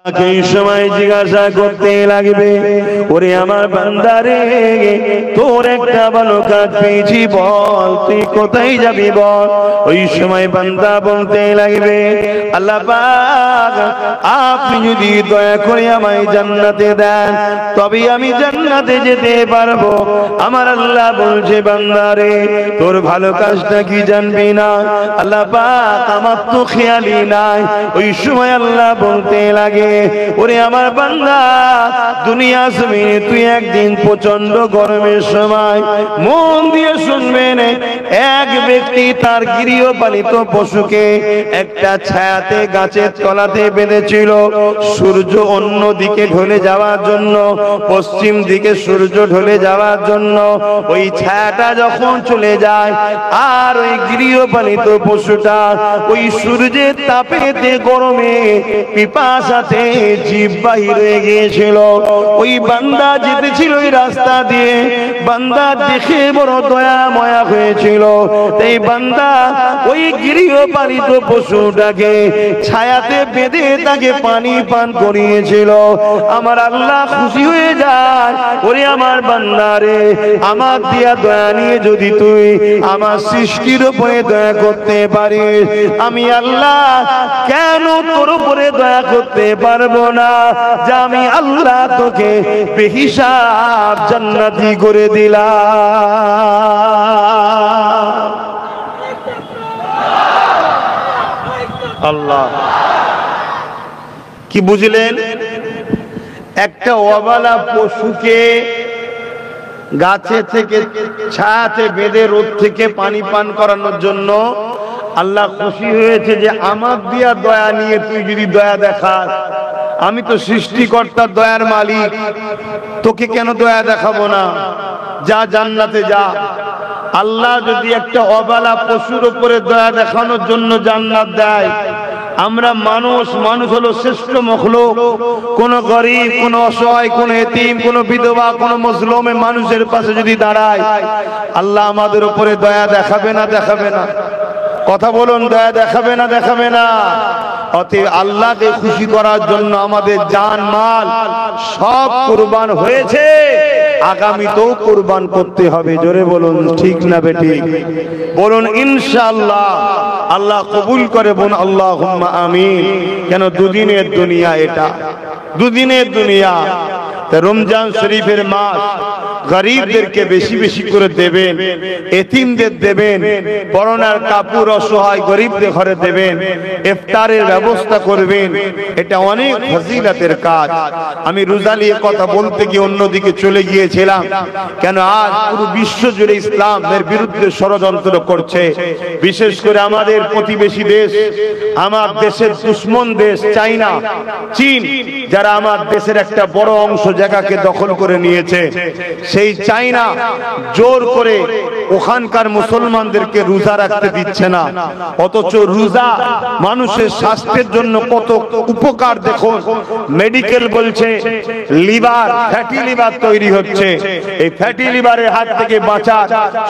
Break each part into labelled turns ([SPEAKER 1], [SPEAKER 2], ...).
[SPEAKER 1] এই সময় জিজ্ঞাসা করতে লাগবে, ওরে আমার বান্দারে, তোর একটা ভালো কাজ পেয়েছি, বল তুই কোথায় যাবি বল। ওই সময় বান্দা বলতে লাগবে, আল্লাহ পাক আপনি যদি দয়া করে আমায় জান্নাতে দেন তবে আমি জান্নাতে যেতে পারবো। আমার আল্লাহ বলছে, বান্দারে তোর ভালো কাজটা কি জানবি না? আল্লাহ পাক আমার তো খেয়ালই নাই। ওই সময় আল্লাহ বলতে লাগে, ওরে আমার বান্দা, দুনিয়া জমিনে তুই একদিন প্রচন্ড গরমের সময়, মন দিয়ে শুনবেন, এক ব্যক্তি তার গৃহপালিত পশুকে একটা ছায়াতে গাছের তলাতে বেঁধেছিল। সূর্য অন্য দিকে ঢলে যাওয়ার জন্য, পশ্চিম দিকে সূর্য ঢলে যাওয়ার জন্য ওই ছায়াটা যখন চলে যায়, আর ওই গৃহপালিত পশুটা ওই সূর্যের তাপেতে গরমে পিপাসাতে জীব বাহির হয়ে গিয়েছিল। ওই বান্দা যেতেছিল ওই রাস্তা দিয়ে, বান্দা দেখে বড় দয়া মায়া হয়েছিল। এই বান্দা ওই গৃহপালিত পশুটাকে ছায়াতে বেঁধে তাকে পানি পান করিয়েছিল। আমার আল্লাহ খুশি হয়ে যায়, ওরে আমার বান্দারে, আমার দিয়া দয়া নিয়ে যদি তুই আমার সৃষ্টির উপরে দয়া করতে পারিস, আমি আল্লাহ কেন তোর উপরে দয়া করতে পারবো না? যে আমি আল্লাহ তোকে বেহিসাব জান্নাতি করে দিলাম। আল্লাহ কি বুঝলেন? একটা অবালা পশুকে গাছে থেকে ছায়াতে বেঁধে রোদ থেকে পানি পান করানোর জন্য আল্লাহ খুশি হয়েছে যে আমার দিয়া দয়া নিয়ে তুই যদি দয়া দেখাস, আমি তো সৃষ্টিকর্তার দয়ার মালিক, তোকে কেন দয়া দেখাবো না? যা জান্নাতে যা। আল্লাহ যদি একটা অবালা পশুর উপরে দয়া দেখানোর জন্য জান্নাত দেয়, আমরা মানুষ হলো শ্রেষ্ঠ মখলুক। কোন গরিব, কোন অসহায়, কোন এতিম, কোন বিধবা, কোন মজলুমে মানুষের পাশে যদি দাঁড়ায়, আল্লাহ আমাদের উপরে দয়া দেখাবে না? দেখাবে না? কথা বলুন, দয়া দেখাবে না? দেখাবে না? অতএব আল্লাহকে খুশি করার জন্য আমাদের জান মাল সব কুরবান হয়েছে, আগামীতেও কুরবান করতে হবে। জোরে বলুন ঠিক না বেঠিক? বলুন ইনশাআল্লাহ। আল্লাহ কবুল করে বলুন আল্লাহুম্মা আমিন। কেন দুদিনের দুনিয়া, এটা দুদিনের দুনিয়া। রমজান শরীফের মাস, গরিবদেরকে বেশি বেশি করে দেবেন, এতিমদের দেবেন, পরনার কাপড় অসহায় গরিবদের ঘরে দেবেন, ইফতারের ব্যবস্থা করবেন। এটা অনেক ফজিলতের কাজ। আমি রোজা নিয়ে কথা বলতে গিয়ে অন্যদিকে চলে গিয়েছিলাম। কেন আজ পুরো বিশ্ব জুড়ে ইসলামের বিরুদ্ধে ষড়যন্ত্র করছে। বিশেষ করে আমাদের প্রতিবেশী দেশ, আমার দেশের দুশ্মন দেশ চায়না, চীন, যারা আমার দেশের একটা বড় অংশ জায়গাকে দখল করে নিয়েছে। সেই চায়না জোর করে ওখানকার মুসলমানদেরকে রোজা রাখতে দিচ্ছে না। অথচ রোজা মানুষের স্বাস্থ্যের জন্য কত উপকার দেখুন। মেডিকেল বলছে লিভার, ফ্যাটি লিভার তৈরি হচ্ছে। এই ফ্যাটি লিভারের হাত থেকে বাঁচার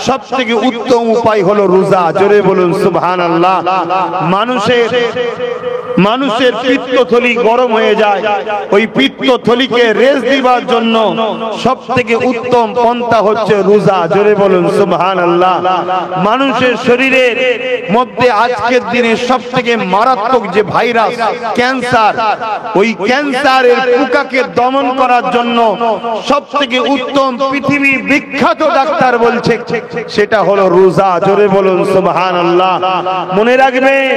[SPEAKER 1] সব থেকে উত্তম উপায় হলো রোজা। জোরে বলুন সুবহানাল্লাহ। মানুষের পিত্তথলি গরম হয়ে যায়, ওই পিত্তথলিকে রেস্ট দিবার জন্য সব থেকে উত্তম পন্থা হচ্ছে রোজা। জোরে বলুন সুবহানাল্লাহ। মানুষের শরীরের মধ্যে আজকের দিনে সব থেকে মারাত্মক যে ভাইরাস ক্যান্সার, ওই ক্যান্সারের পোকাকে দমন করার জন্য সব থেকে উত্তম, পৃথিবী বিখ্যাত ডাক্তার বলছে সেটা হলো রোজা। জোরে বলুন সুবহানাল্লাহ। মনে রাখবেন,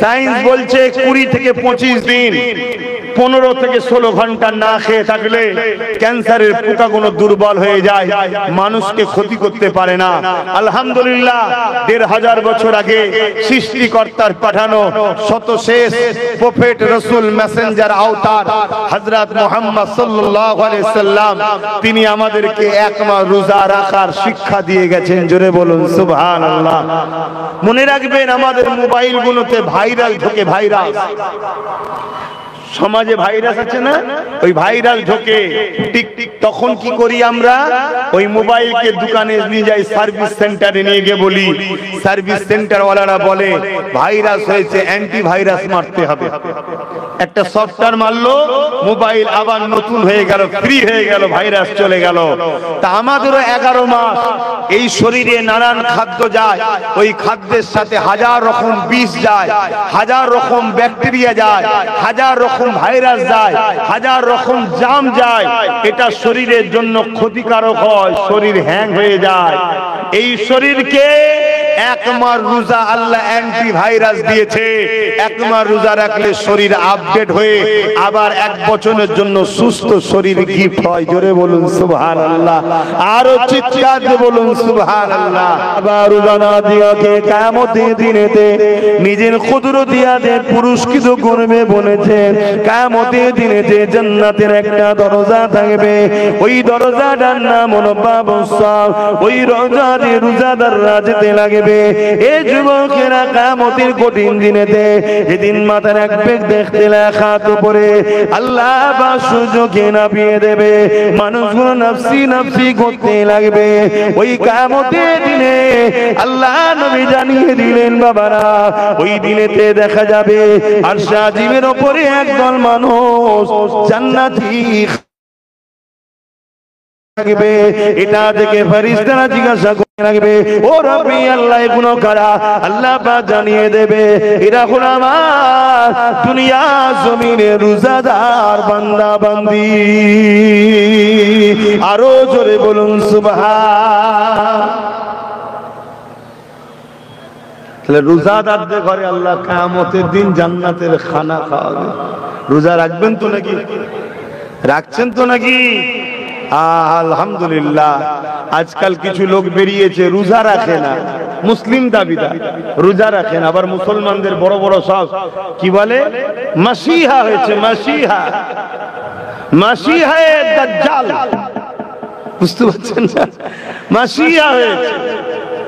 [SPEAKER 1] সায়েন্স বলছে 20 থেকে 25 দিন, 15 থেকে 16 ঘন্টা না খেয়ে থাকলে ক্যান্সারের পোকাগুলো দুর্বল হয়ে যায়, মানুষকে ক্ষতি করতে পারে না। আলহামদুলিল্লাহ, 1500 বছর আগে সৃষ্টিকর্তার পাঠানো শতশেষ প্রফেট, রসুল, মেসেঞ্জার, আওতার হযরত মুহাম্মদ সাল্লাল্লাহু আলাইহি সাল্লাম, তিনি আমাদেরকে এক মাস রোজা রাখার শিক্ষা দিয়ে গেছেন। জোরে বলুন সুবহানাল্লাহ। মনে রাখবেন, আমাদের মোবাইলগুলোতে ভাইরাল ঢোকে, ভাইরাস। সমাজে ভাইরাস আছে না, ওই ভাইরাস ঢোকে টিক টিক, তখন কি করি আমরা, ওই মোবাইলকে দোকানে নিয়ে যাই, সার্ভিস সেন্টারে নিয়ে গিয়ে বলি, সার্ভিস সেন্টার ওয়ালারা বলে ভাইরাস হয়েছে, অ্যান্টিভাইরাস মারতে হবে। একটা সফটওয়্যার মারলো, মোবাইল আবার নতুন হয়ে গেল, ফ্রি হয়ে গেল, ভাইরাস চলে গেল। তা আমাদেরও 11 মাস এই শরীরে নানান খাদ্য যায়, ওই খাদ্যের সাথে হাজার রকম বিষ যায়, হাজার রকম ব্যাকটেরিয়া যায়, হাজার রকম ভাইরাস যায়, হাজার রকম জাম যায়। এটা শরীরের জন্য ক্ষতিকারক হয়, শরীর হ্যাং হয়ে যায়। এই শরীরকে 1 মাস রোজা আল্লাহ অ্যান্টিভাইরাস দিয়েছে। 1 মাস রোজা রাখলে শরীর আপডেট হয়ে আবার 1 বছরের জন্য সুস্থ শরীর গিফট হয়। জোরে বলুন সুবহানাল্লাহ, আরো চিৎকার দিয়ে বলুন সুবহানাল্লাহ। আবার রোজা না দিয়াকে কিয়ামতের দিনেতে নিজের কুদরতিয়াতে পুরস্কৃত করবে বলেছেন। কিয়ামতের দিনেতে জান্নাতের একটা দরজা থাকবে, ওই দরজাটার নাম হলো বাবুস সালাত। ওই দরজা দিয়ে রোজাদাররা যেতে লাগবে। এই যুবকেরা কিয়ামতের কঠিন দিনেতে, যেদিন মাথার এক পেগ দেখতে লেখাত উপরে আল্লাহ বা সুযোগে নাপিয়ে দেবে, মানুষগুলো নাফসি নাফসি করতে লাগবে। ওই কিয়ামতের দিনে আল্লাহ নবী জানিয়ে দিলেন বাবারা, ওই দিনেতে দেখা যাবে আরশ আজিমের উপরে একদল মানুষ জান্নাতি লাগবে। এটা দেখে ফেরেশতারা জিজ্ঞাসা করতে লাগবে, ও রব্বি আল্লাহ এগুলো কারা? আল্লাহ পাক জানিয়ে দেবে, এরা হলো আমার দুনিয়া জমিনে রোজাদার বান্দা বান্দি। আরো জোরে বলুন সুবহান। তাহলে রোজাদারদের ঘরে আল্লাহ কিয়ামতের দিন জান্নাতের খানা খাওয়াবে। রোজা রাখবেন তো নাকি? রাখছেন তো নাকি? আলহামদুলিল্লাহ। আজকাল কিছু লোক বেরিয়েছে রোজা রাখে না, মুসলিম দাবিদার, রোজা রাখে না, আবার মুসলমানদের বড় বড় সব কি বলে মাসিহা হয়েছে, মাসিহা, মাসিহায়ে দাজ্জাল, বুঝতে পারছেন না? মাসিহা হয়েছে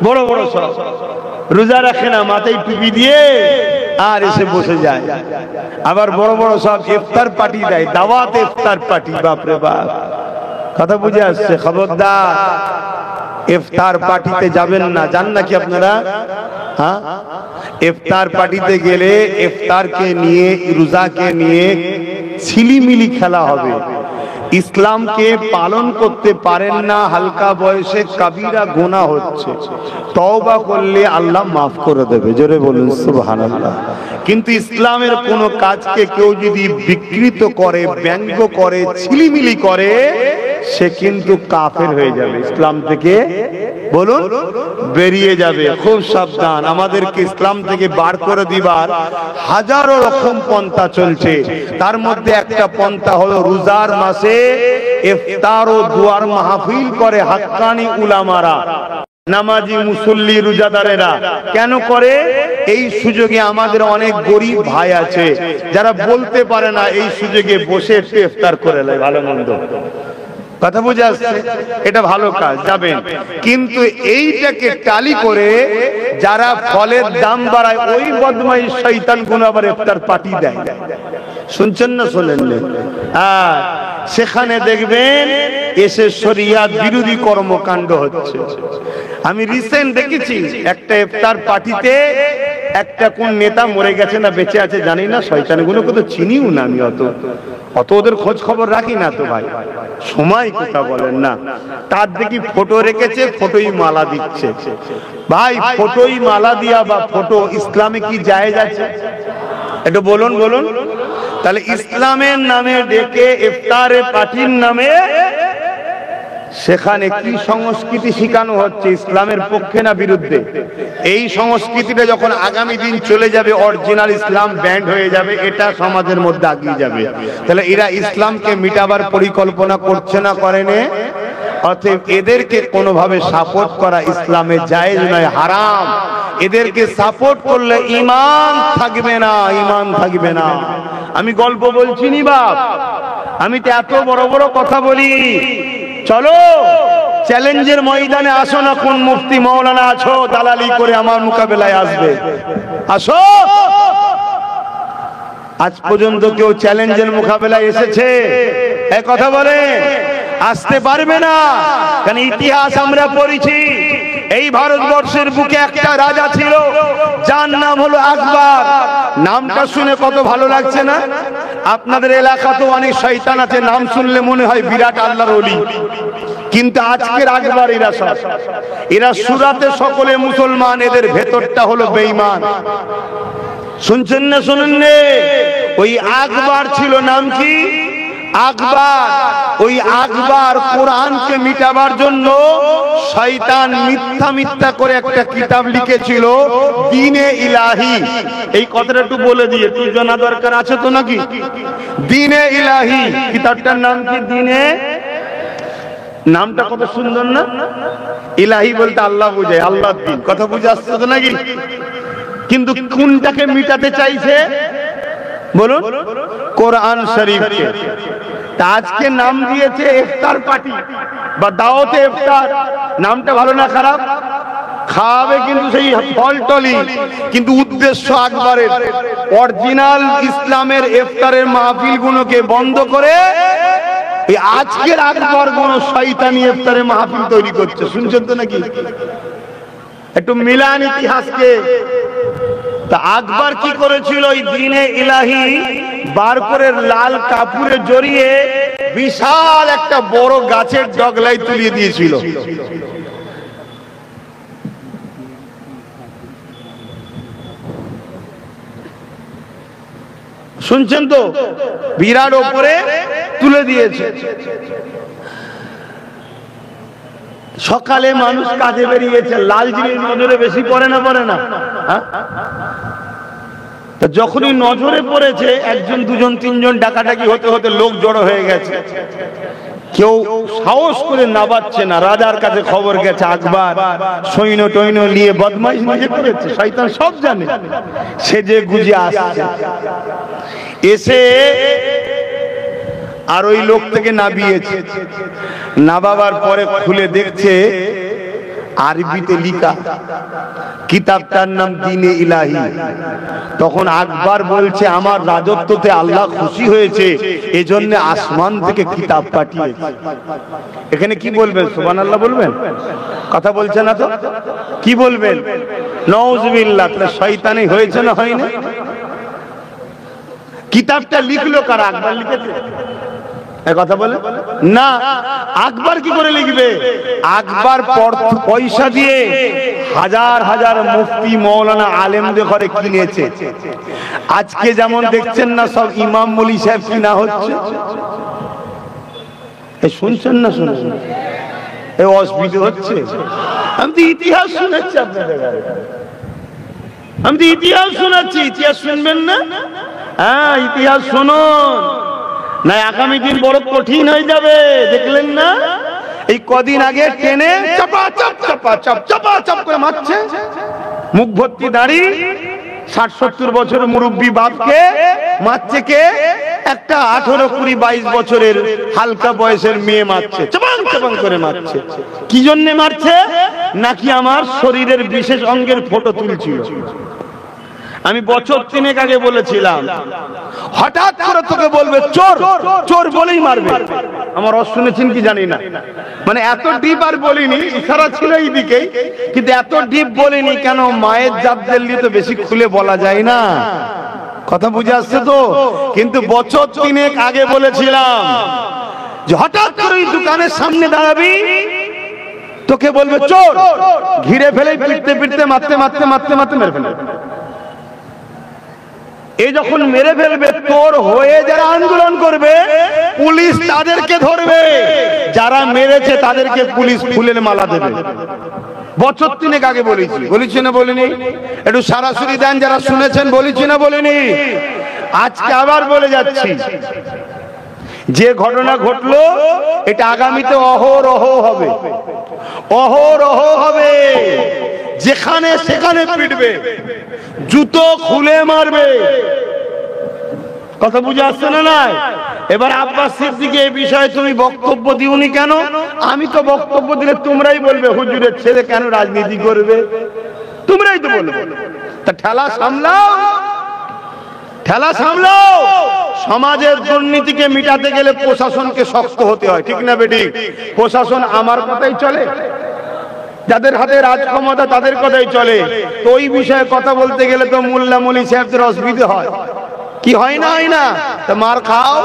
[SPEAKER 1] বড় বড় সব, রোজা রাখে না, মাথায় টুপি দিয়ে আর এসে বসে যায়। আবার বড় বড় সব ইফতার পার্টি দেয়, দাওয়াত ইফতার পার্টি। বাপরে বাপ, কথা বুঝে আসছে? খবরদার, ইফতার পার্টিতে যাবেন না। জান নাকি আপনারা? হ্যাঁ, ইফতার পার্টিতে গেলে ইফতারকে নিয়ে, রোজাকে নিয়ে ছিলিমিলি খেলা হবে। ইসলামকে পালন করতে পারেন না, হালকা বয়সে কবিরা গুনাহ হচ্ছে, তওবা করলে আল্লাহ মাফ করে দেবে। জোরে বলুন সুবহানাল্লাহ। কিন্তু ইসলামের কোন কাজকে কেউ যদি বিকৃত করে, ব্যঙ্গ করে, ছিলিমিলি করে, সে কিন্তু কাফের হয়ে যাবে, ইসলাম থেকে বলুন বেরিয়ে যাবে। খুব সাবধান, আমাদেরকে ইসলাম থেকে বার করে দিবার হাজারো রকম পন্থা চলছে। তার মধ্যে একটা পন্থা হলো রোজার মাসে ইফতার ও দুয়ার মাহফিল করে হাক্কানি উলামারা, নামাজি মুসল্লি রোজাদারেরা। কেন করে? এই সুযোগে আমাদের অনেক গরিব ভাই আছে যারা বলতে পারে না, এই সুযোগে বসে ইফতার করে নেয় ভালো মন্দ। কথা বুঝে আসছে? এটা ভালো কাজ, যাবেন। কিন্তু এইটাকে টালি করে যারা ফলের দাম বাড়ায়, ওই বদমাইশ শয়তান গুণ আবার ইফতার পার্টি দেয়। শুনছেন না শোনেন না? আর সেখানে দেখবেন এসে শরিয়াত বিরোধী কর্মকাণ্ড হচ্ছে। আমি রিসেন্ট দেখেছি একটা ইফতার পার্টিতে একটা কোন নেতা মরে গেছে না বেঁচে আছে জানি না, শয়তানগুলোকে তো চিনিও না আমি, অত ওদের খোঁজ খবর রাখি না তো ভাই, সময় কথা বলেন না। তার দেখি ফটো রেখেছে, ফটোই মালা দিচ্ছে। ভাই ফটোই মালা দিয়া বা ফটো ইসলামে কি জায়েজ আছে? একটু বলুন বলুন। তাহলে ইসলামের নামে ডেকে ইফতারে পার্টির নামে সেখানে কি সংস্কৃতি শিখানো হচ্ছে? ইসলামের পক্ষে না বিরুদ্ধে? এই সংস্কৃতিটা যখন আগামী দিন চলে যাবে, অরিজিনাল ইসলাম ব্যান্ড হয়ে যাবে, এটা সমাজের মধ্যে আগিয়ে যাবে। তাহলে এরা ইসলামকে মিটাবার পরিকল্পনা করছে না, করেনি? অতএব এদেরকে কোনোভাবে সাপোর্ট করা ইসলামে জায়েজ নয়, হারাম। এদেরকে সাপোর্ট করলে ঈমান থাকবে না, ঈমান থাকবে না। আমি গল্প বলছি নি বাপ, আমি তো এত বড় বড় কথা বলি। চলো চ্যালেঞ্জের ময়দানে আসো না, কোন মুফতি মাওলানা আছো দালালি করে আমার মোকাবেলায় আসবে? আসো। আজ পর্যন্ত কেউ চ্যালেঞ্জের মোকাবেলায় এসেছে? এক কথা বলে আসতে পারবে না। কারণ ইতিহাস আমরা পড়েছি, এই ভারতবর্ষের বুকে একটা রাজা ছিল যার নাম হলো আকবর। নামটা শুনে কত ভালো লাগছে না? আপনাদের এলাকাতেও অনেক শয়তান আছে, নাম শুনলে মনে হয় বিরাট আল্লাহর ওলি, কিন্তু আজকের আকবর এরা সব, এরা সুরাতে সকলে মুসলমান, এদের ভেতরটা হলো বেঈমান। শুনছেন না? শুনেন নে? ওই আকবর ছিল, নাম কি? আকবর। ওই আকবর কোরআনকে মিটাবার জন্য শয়তান মিথ্যা মিথ্যা করে একটা কিতাব লিখেছিল, দ্বীনে ইলাহি। এই কথাটা একটু বলে দিয়ে, তুই জানা দরকার আছে তো নাকি? দ্বীনে ইলাহি, কিতাবটার নাম কি? দ্বীনে। নামটা কত সুন্দর না? ইলাহি বলতে আল্লাহ বোঝায়, আল্লাহর দ্বীন। কথা বুঝে আসছে তো নাকি? কিন্তু কোনটাকে মিটাতে চাইছে বলুন? কোরআন শরীফকে। আজকে নাম দিয়েছে ইফতার পার্টি বা দাওয়াতে ইফতার। নামটা ভালো না খারাপ? খাওয়াবে কিন্তু সেই ফলটলি, কিন্তু উদ্দেশ্য আকবরের। অরিজিনাল ইসলামের ইফতারের মাহফিল গুলোকে বন্ধ করে এই আজকের আকবর কোন শয়তানি ইফতারের মাহফিল তৈরি করছে। শুনছেন তো নাকি? একটু মিলান ইতিহাসকে। তা আকবর কি করেছিল? ওই দ্বীনে ইলাহি বার করে লাল কাপড়ে জড়িয়ে বিশাল একটা বড় গাছের ডগলায় তুলিয়ে দিয়েছিল। শুনছেন তো? বিরাট ওপরে তুলে দিয়েছে। সকালে মানুষ কাজে বেরিয়েছে, লাল জিনিস নজরে বেশি পড়ে না? পড়ে না? যখনই নজরে পড়েছে, একজন দুজন তিনজন ডাকাডাকি হতে হতে লোক জড়ো হয়ে গেছে। কেউ সাহস করে নাবাচ্ছে না। রাজার কাছে খবর গেছে আকবর সৈন্য টৈন্য নিয়ে বদমাইশ নিজে করেছে। শয়তান সব জানে, সেজে গুজে আসছে। এসে আর ওই লোক থেকে নাবিয়েছে। নাবাবার পরে খুলে দেখছে আরবিতে লিখা, কিতাবটার নাম দ্বীনে ইলাহি। তখন আকবর বলছে, আমার রাজত্বতে আল্লাহ খুশি হয়েছে, এজন্য আসমান থেকে কিতাব পাঠিয়েছে। এখানে কি বলবেন? সুবহানাল্লাহ বলবেন? কথা বলছে না তো? কি বলবেন? নাউজুবিল্লাহ। শয়তানি হয়েছে না হয়নি? কিতাবটা লিখলো কারা? আকবর লিখেছে? কথা বলে না। আকবর কি করে লিখবে? আকবর পয়সা দিয়ে হাজার হাজার মুফতি মৌলানা আলেমদের ঘরে কিনেছে। আজকে যেমন দেখছেন না সব ইমাম মৌলী সাহেব কিনা হচ্ছে। শুনছেন না? শুনছেন? এই অসুবিধা হচ্ছে। আমি তো ইতিহাস শুনেছি আপনাদের, আমি তো ইতিহাস শোনাচ্ছি। ইতিহাস শুনবেন না? হ্যাঁ, ইতিহাস শুনুন, না আগামী দিন বড় কঠিন হয়ে যাবে। দেখলেন না এই কদিন আগে ট্রেনে চাপা চাপ চাপা চাপ চাপা চাপ করে মারছে, মুখ ভর্তি দাড়ি, ৬০-৭০ বছরের মুরব্বী বাপকে মারছে কে? একটা ১৮-২০-২২ বছরের হালকা বয়সের মেয়ে মারছে, চাপাং চাপাং করে মারছে। কি জন্য মারছে? নাকি আমার শরীরের বিশেষ অঙ্গের ফটো তুলছিল। আমি বছর ৩ আগে বলেছিলাম, হঠাৎ করে তোকে বলবে চোর, চোর বলেই মারবে। আমার শুনেছেন কি জানি না, মানে এত ডিপ আর বলিনি, ইশারা ছিল এইদিকে, কিন্তু এত ডিপ বলিনি। কেন? মায়ের জাতদের নিয়ে তো বেশি খুলে বলা যায় না। কথা বুঝে আসছে তো? কিন্তু বছর ৩ আগে বলেছিলাম যে হঠাৎ করে দোকানের সামনে দাঁড়াবি, তোকে বলবে চোর, ঘিরে ফেলে পিটতে পিটতে মারতে মারতে মারতে মারতে মেরে ফেলে। এই যখন মেরে ফেলবে, তোর হয়ে যারা আন্দোলন করবে পুলিশ তাদেরকে ধরবে, যারা মেরেছে তাদেরকে পুলিশ ফুলের মালা দেবে। বছর ৩ আগে বলেছি, বলেছি না বলিনি? একটু সরাসরি দেন যারা শুনেছেন, বলেছি না বলিনি? আজকে আবার বলে যাচ্ছি, যে ঘটনা ঘটলো এটা আগামীতে অহরহ হবে, অহরহ হবে। যেখানে সেখানে পিটবে, জুতো খুলে মারবে। কথা বুঝে আসছে না? নাই? এবার আব্বাস সিদ্দিকী এই বিষয়ে তুমি বক্তব্য দিওনি কেন? আমি তো বক্তব্য দিলে তোমরাই বলবে হুজুরের ছেলে কেন রাজনীতি করবে, তোমরাই তো বলবে। তা ঠেলা সামলাও। ঠেলা সামলো। সমাজের দুর্নীতিকে মিটাতে গেলে প্রশাসনকে শক্ত হতে হয়, ঠিক না বেটি? প্রশাসন আমার কথাই চলে, যাদের হাতে রাজ ক্ষমতা তাদের কথাই চলে। তো ওই বিষয়ে কথা বলতে গেলে তো মোল্লা মলি সাহেবদের অসুবিধা হয়, কি হয় না? হয় না? তা মার খাও।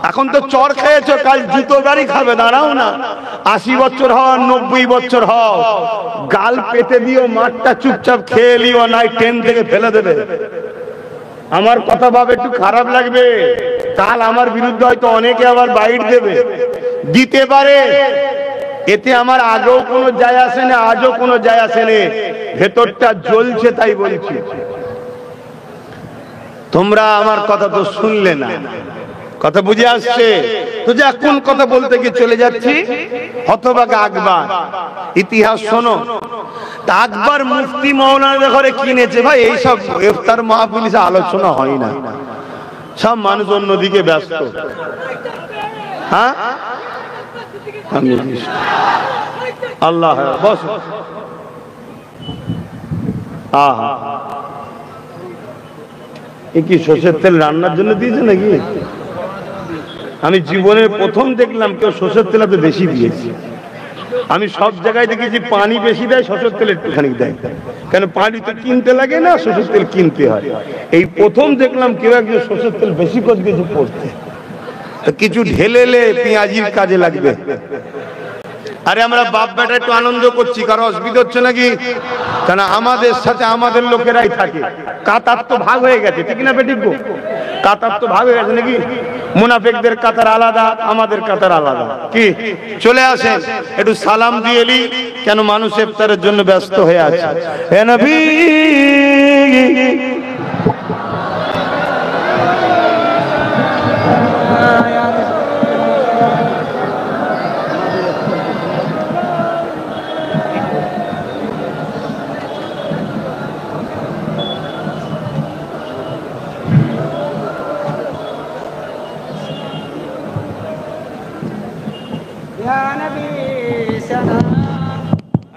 [SPEAKER 1] এখন তো চর খেয়েছো, কাল জুতো বাড়ি খাবে, দাঁড়াও না। 80 বছর হও 90 বছর হও, গাল পেতে দিও, মাঠটা চুপচাপ খেয়ে লিও, নাই ট্রেন থেকে ফেলে দেবে। আমার কথা ভাবে একটু খারাপ লাগবে, কাল আমার বিরুদ্ধে হয়তো অনেকে আবার বাইট দেবে, দিতে পারে। এতে আমার আগেও কোনো যায় আসে না, আজও কোনো যায় আসে না, ভেতরটা জ্বলছে তাই বলছি। তোমরা আমার কথা তো শুনলে না, কথা বুঝে আসছে তো? যে কোন কথা বলতে গিয়ে চলে যাচ্ছি, হতভাগা আকবর। ইতিহাস শোনো। তা আকবর মুফতি মৌলানা ঘরে কিনেছে। ভাই এইসব ইফতার মাহফিল আলোচনা হয় না, সব মানুষ অন্যদিকে ব্যস্ত। হ্যাঁ, আল্লাহ বস। কি সরষের তেল রান্নার জন্য দিয়েছে নাকি? আমি জীবনের প্রথম দেখলাম কেউ সরষের তেল এত বেশি দিয়েছে। আমি সব জায়গায় দেখেছি পানি বেশি দেয়, সরষের তেল একটুখানি দেয়। কেন, পানি তো কিনতে লাগে না, সরষের তেল কিনতে হয়। এই প্রথম দেখলাম কেউ একজন সরষের তেল বেশি করে কিছু পড়তে। কিছু ঢেলেলে পেঁয়াজির কাজে লাগবে। আরে আমরা বাপ বেটা একটু আনন্দ করছি, কারো অসুবিধা হচ্ছে নাকি? কেন, আমাদের সাথে আমাদের লোকেরাই থাকে। কাতার তো ভাগ হয়ে গেছে, ঠিক না বেটি? কাতার তো ভাগ হয়ে গেছে নাকি? মুনাফিকদের কাতার আলাদা, আমাদের কাতার আলাদা। কি চলে আসেন, একটু সালাম দিয়ে এলি। কেন, মানুষ ইফতারের জন্য ব্যস্ত হয়ে আছে। হে নবী,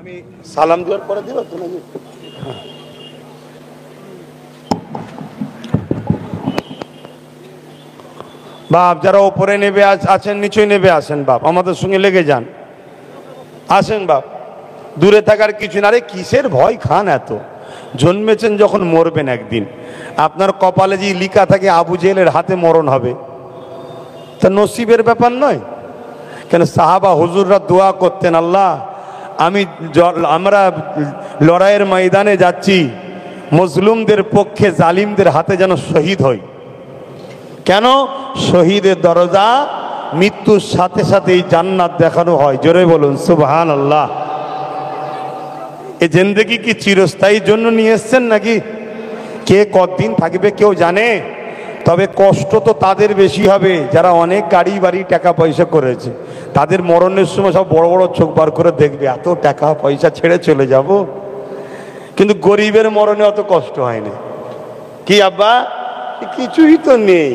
[SPEAKER 1] আমি সালাম দেওয়ার পরে দিব তো নাকি? বাপ, যারা ওপরে নেবে আছেন, নিচে নেবে আসেন বাপ, আমাদের সঙ্গে লেগে যান। আসেন বাপ, দূরে থাকার কিছু না। আরে কিসের ভয় খান এত? জন্মেছেন যখন, মরবেন একদিন। আপনার কপালে যে লিখা থাকে আবু জেহেলের হাতে মরণ হবে, তা নসিবের ব্যাপার নয়? কেন, সাহাবা হুজুররা দোয়া করতেন, আল্লাহ আমরা লড়াইয়ের ময়দানে যাচ্ছি, মজলুমদের পক্ষে জালিমদের হাতে যেন শহীদ হই। কেন, শহীদের দরজা মৃত্যুর সাথে সাথেই জান্নাত দেখানো হয়। জোরে বলুন সুবহানাল্লাহ। এই জিন্দেগি কি চিরস্থায়ীর জন্য নিয়ে এসছেন নাকি? কে কতদিন থাকবে কেউ জানে? তবে কষ্ট তো তাদের বেশি হবে যারা অনেক গাড়ি বাড়ি টাকা পয়সা করেছে। তাদের মরণের সময় সব বড় বড় চোখ বার করে দেখবে, এত টাকা পয়সা ছেড়ে চলে যাব। কিন্তু গরিবের মরণে অত কষ্ট হয় না। কি আব্বা, কিছুই তো নেই,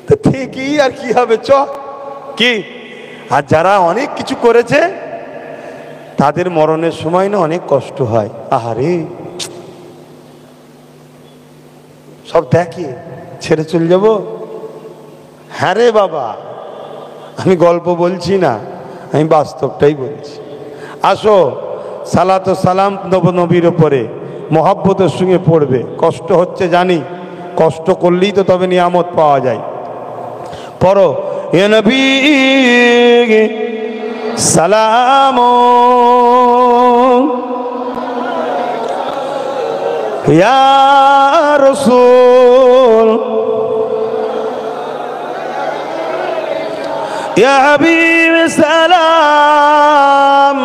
[SPEAKER 1] তো ঠিকই আর কি হবে, চ কি। আর যারা অনেক কিছু করেছে তাদের মরণের সময় না অনেক কষ্ট হয়। আহারে, সব দেখে ছেড়ে চলে যাব। হ্যাঁ রে বাবা, আমি গল্প বলছি না, আমি বাস্তবটাই বলছি। আসো, সালাত ও সালাম নবীর ওপরে মহব্বতের সঙ্গে পড়বে। কষ্ট হচ্ছে জানি, কষ্ট করলেই তো তবে নিয়ামত পাওয়া যায়। পড়ো, হে নবী সালাম ইয়া রাসূল ইয়া হাবিব সালাম।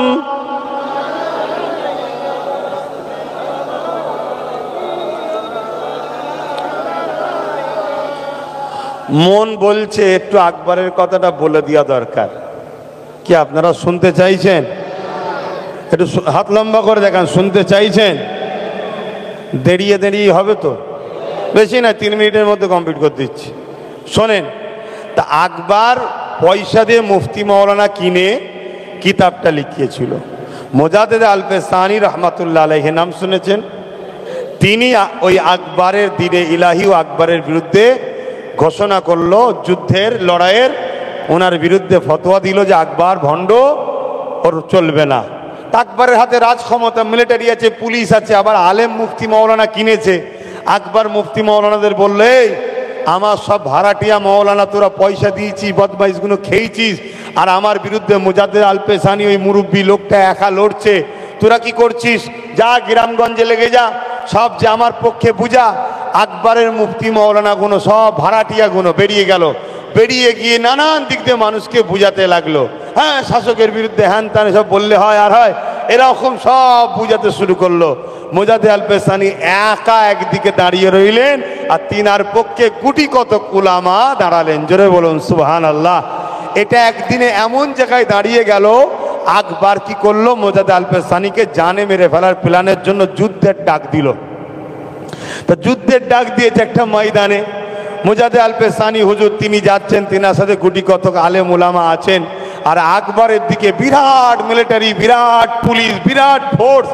[SPEAKER 1] মন বলছে একটু আকবরের কথাটা বলে দেওয়া দরকার। কি আপনারা শুনতে চাইছেন? একটু হাত লম্বা করে দেখান, শুনতে চাইছেন? দেরিয়ে দেরিয়ে হবে তো, বেশি না, 3 মিনিটের মধ্যে কমপ্লিট করে দিচ্ছি। শোনেন, তা আকবর পয়সা দিয়ে মুফতি মৌলানা কিনে কিতাবটা লিখিয়েছিল। মোজাদ্দেদ আল-ফেসানি রহমাতুল্লাহ আলাইহি, নাম শুনেছেন? তিনি ওই আকবরের দিনে ইলাহি ও আকবরের বিরুদ্ধে ঘোষণা করলো যুদ্ধের লড়াইয়ের, ওনার বিরুদ্ধে ফতোয়া দিল যে আকবর ভণ্ড, ওর চলবে না। আকবরের হাতে রাজ ক্ষমতা, মিলিটারি আছে, পুলিশ আছে, আবার আলেম মুফতি মৌলানা কিনেছে। আকবর মুফতি মৌলানাদের বললে, আমার সব ভাড়াটিয়া মৌলানা তোরা পয়সা দিয়েছি, বদমাইশগুলো খেয়েছিস, আর আমার বিরুদ্ধে মুজাদ্দেদ আল পেশানি ওই মুরব্বী লোকটা একা লড়ছে, তোরা কি করছিস? যা গ্রামগঞ্জে লেগে যা, সব যে আমার পক্ষে বুঝা। আকবরের মুফতি মৌলানা গুলো সব ভাড়াটিয়া গুলো বেরিয়ে গেল, বেরিয়ে গিয়ে নানান দিক দিয়ে মানুষকে বুঝাতে লাগলো। হ্যাঁ, শাসকের বিরুদ্ধে হ্যান ত্যান সব বললে হয় আর হয়, এরকম সব বুঝাতে শুরু করলো। মুজাদ্দেদ আল পেশানি একা একদিকে দাঁড়িয়ে রইলেন, আর তিনার পক্ষে গুটি কত উলামা দাঁড়ালেন। জোরে বলুন সুবহানাল্লাহ। এটা একদিনে এমন জায়গায় দাঁড়িয়ে গেল, আকবর কি করলো, মুজাদ্দেদ আল পেশানিকে জানে মেরে ফেলার প্ল্যানের জন্য যুদ্ধের ডাক দিল। তো যুদ্ধের ডাক দিয়েছে একটা ময়দানে। মুজাদ্দেদ আল পেশানি হুজুর তিনি যাচ্ছেন, তিনার সাথে গুটি কতক আলেম উলামা আছেন, আর আকবরের দিকে বিরাট মিলিটারি, বিরাট পুলিশ, বিরাট ফোর্স,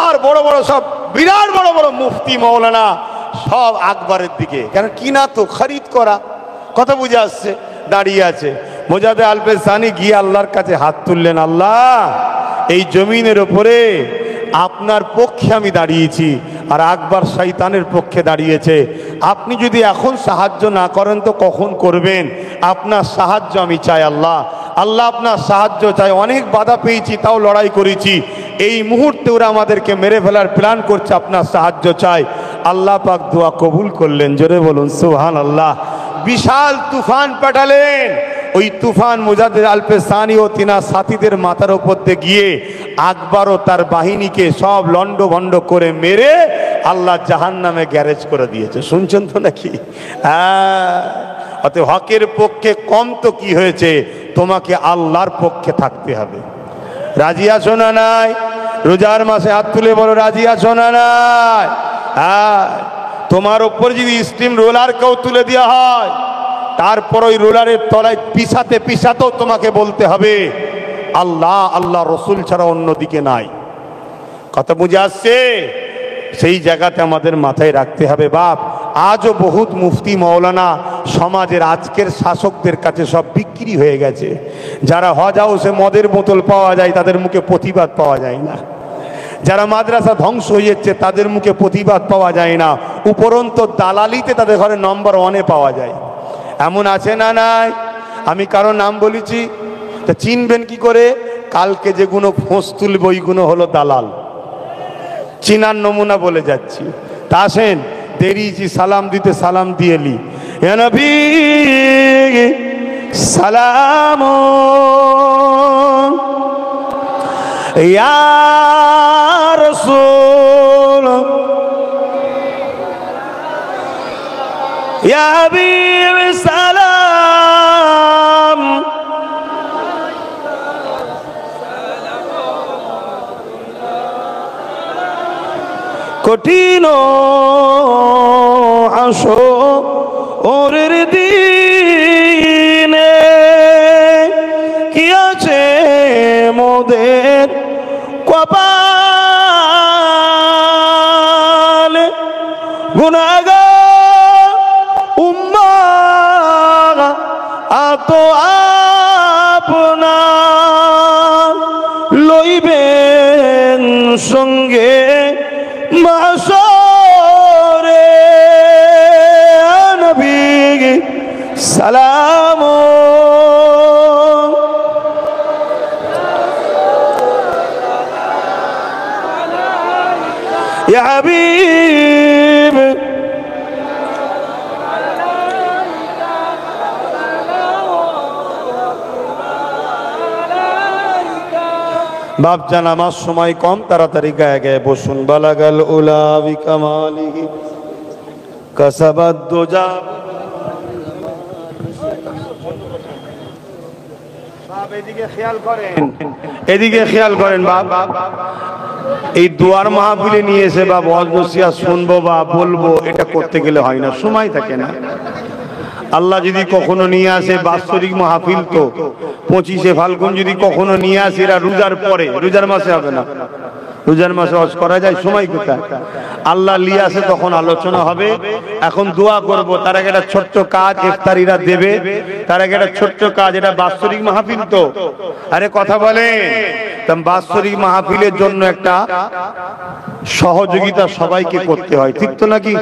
[SPEAKER 1] আর বড় বড় সব বিরাট বড় বড় মুফতি মৌলানা সব আকবরের দিকে, কেন কিনা তো খরিদ করা, কথা বুঝে আসছে, দাঁড়িয়ে আছে। মুজাদ্দেদ আল পেশানি গিয়ে আল্লাহর কাছে হাত তুললেন, আল্লাহ এই জমিনের ওপরে আপনার পক্ষে আমি দাঁড়িয়েছি, আর আকবর শয়তানের পক্ষে দাঁড়িয়েছে। আপনি যদি এখন সাহায্য না করেন তো কখন করবেন? আপনার সাহায্য আমি চাই আল্লাহ, আল্লাহ আপনার সাহায্য চাই। অনেক বাধা পেয়েছি, তাও লড়াই করেছি, এই মুহূর্তে ওরা আমাদেরকে মেরে ফেলার প্ল্যান করছে, আপনার সাহায্য চাই। আল্লাহ পাক দোয়া কবুল করলেন। জোরে বলুন সুবহানাল্লাহ। বিশাল তুফান পাঠালেন। ওই তুফান মুজাদ্দেদ আল পেশানি ও তিনার সাথীদের মাথার উপর দিয়ে গিয়ে আকবর ও তার বাহিনীকে সব লন্ড ভন্ড করে মেরে আল্লাহ জাহান্নামে গ্যারেজ করে দিয়েছে। শুনছেন তো নাকি? অতএব হকের পক্ষে কম তো কি হয়েছে, তোমাকে আল্লাহর পক্ষে থাকতে হবে। রাজি আছো না নাই? রোজার মাসে হাত তুলে বলো, রাজি আছো না নাই? তোমার ওপর যদি স্টিম রোলার কেউ তুলে দেওয়া হয়, তারপর ওই রোলারের তলায় পিছাতে পিছাতেও তোমাকে বলতে হবে আল্লাহ, আল্লাহ রসুল ছাড়া অন্যদিকে নাই। কথা বুঝে আসছে? সেই জায়গাতে আমাদের মাথায় রাখতে হবে। বাপ, আজও বহুত মুফতি মৌলানা সমাজের আজকের শাসকদের কাছে সব বিক্রি হয়ে গেছে। যারা হজ হাউসে মদের বোতল পাওয়া যায়, তাদের মুখে প্রতিবাদ পাওয়া যায় না। যারা মাদ্রাসা ধ্বংস হয়ে যাচ্ছে, তাদের মুখে প্রতিবাদ পাওয়া যায় না। উপরন্ত দালালিতে তাদের ঘরে নম্বর 1-এ পাওয়া যায়। এমন আছে না নাই? আমি কারো নাম বলেছি, তা চিনবেন কি করে? কালকে যেগুলো ফোঁস তুলবে ওইগুলো হলো দালাল। চিনার নমুনা বলে যাচ্ছি। তা আসেন, দেরিছি সালাম দিতে, সালাম দিয়েলি। ইয়া নবী সালাম, ইয়া রাসূল, ইয়া হাবিব সালাম, কঠিন হাসরের দিনে কি আছে মোদের কপালে, গুনাহগার উম্মাহ আত আপনার লইবেন সঙ্গে মাশরে। নবী সালাম, ইয়া হাবিব বাপজান, আমার সময় কম, তাড়াতাড়ি গায়ে গায়ে বসুন। বালাগাল উলা বিকামালিহি কাসাবাদ দুজা। বাপ এদিকে খেয়াল করেন, এদিকে খেয়াল করেন বাপ। এই দুয়ার মাহফিলে নিয়ে এসে বাপ ওয়াজ নসিহত শুনবো বা বলবো, এটা করতে গেলে হয় না, সময় থাকে না। আল্লাহ যদি কখনো নিয়ে আসে বাৎসরিক মাহফিল, তো 25শে ফাল্গুন যদি কখনো নিয়ে আসে, এরা রোজার পরে, রোজার মাসে হবে না, রোজার মাসে হজ করা যায়, সময় কোথায়? আল্লাহ লিয়ে আসে তখন আলোচনা হবে। এখন দোয়া করব। তার আগে একটা ছোট্ট কাজ ইফতারিরা দেবে, তার আগে একটা ছোট্ট কাজ। এটা বাৎসরিক মাহফিল তো, আরে কথা বলেন, বাৎসরিক মাহফিলের জন্য একটা সহযোগিতা সবাইকে করতে হয়, ঠিক তো নাকি?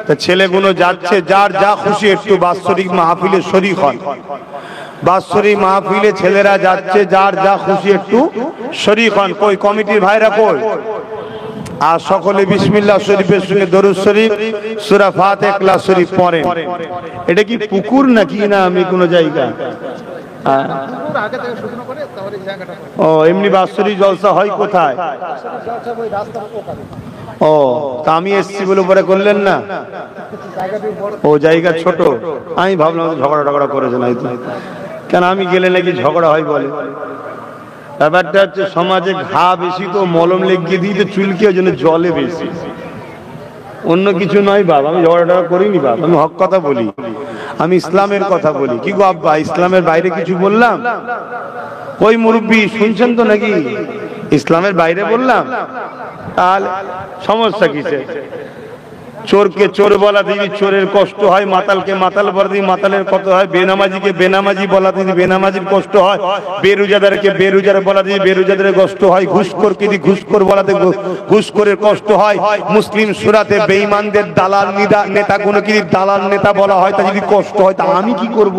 [SPEAKER 1] তা ছেলেগুলো যাচ্ছে, যার যা খুশি একটু বাৎসরিক মাহফিলে শরীক হয়। বাৎসরিক মাহফিলে ছেলেরা যাচ্ছে, যার যা খুশি একটু শরীক হন। কই কমিটির ভাইরা কই? আর সকলে বিসমিল্লাহ শরীফের সঙ্গে দরুদ শরীফ, সূরা ফাতিহা, ইখলাস শরীফ পড়েন। এটা কি পুকুর নাকি না আমি কোন জায়গা? ও এমনি বাৎসরিক জলসা হয় কোথায়? ও তা আমি এসছি বলে পরে করলেন না? ও জায়গা ছোট, আমি ভাবলাম ঝগড়া টগড়া করেছেন হয়তো, কেন আমি গেলে নাকি ঝগড়া হয় বলে। ব্যাপারটা হচ্ছে সমাজে ঘা বেশি তো মলম লেগে দিতে চুলকি, ওই জন্য জলে বেশি, অন্য কিছু নয় বাবা। আমি ঝগড়া টগড়া করিনি বাবা, আমি হক কথা বলি, আমি ইসলামের কথা বলি। কি গো আব্বা, ইসলামের বাইরে কিছু বললাম? ওই মুরব্বী শুনছেন তো নাকি? ইসলামের বাইরে বললাম, তাহলে সমস্যা কিসে? চোরকে চোর বলা দিদি চোরের কষ্ট হয়, মাতালকে মাতাল বলা দিদি মাতালের কষ্ট হয়, বেনামাজিকে বেনামাজি বলা দিদি বেনামাজির কষ্ট হয়, বেরোজাদারকে বেরোজার বলা দিদি বেরোজাদারের কষ্ট হয়, ঘুষখোরকে দিদি ঘুষখোর বলাতে ঘুষখোরের কষ্ট হয়, মুসলিম সূরাতে বেঈমানদের দালাল নেতাগুলোকে যদি দালাল নেতা বলা হয় তা যদি কষ্ট হয়, তা আমি কি করব?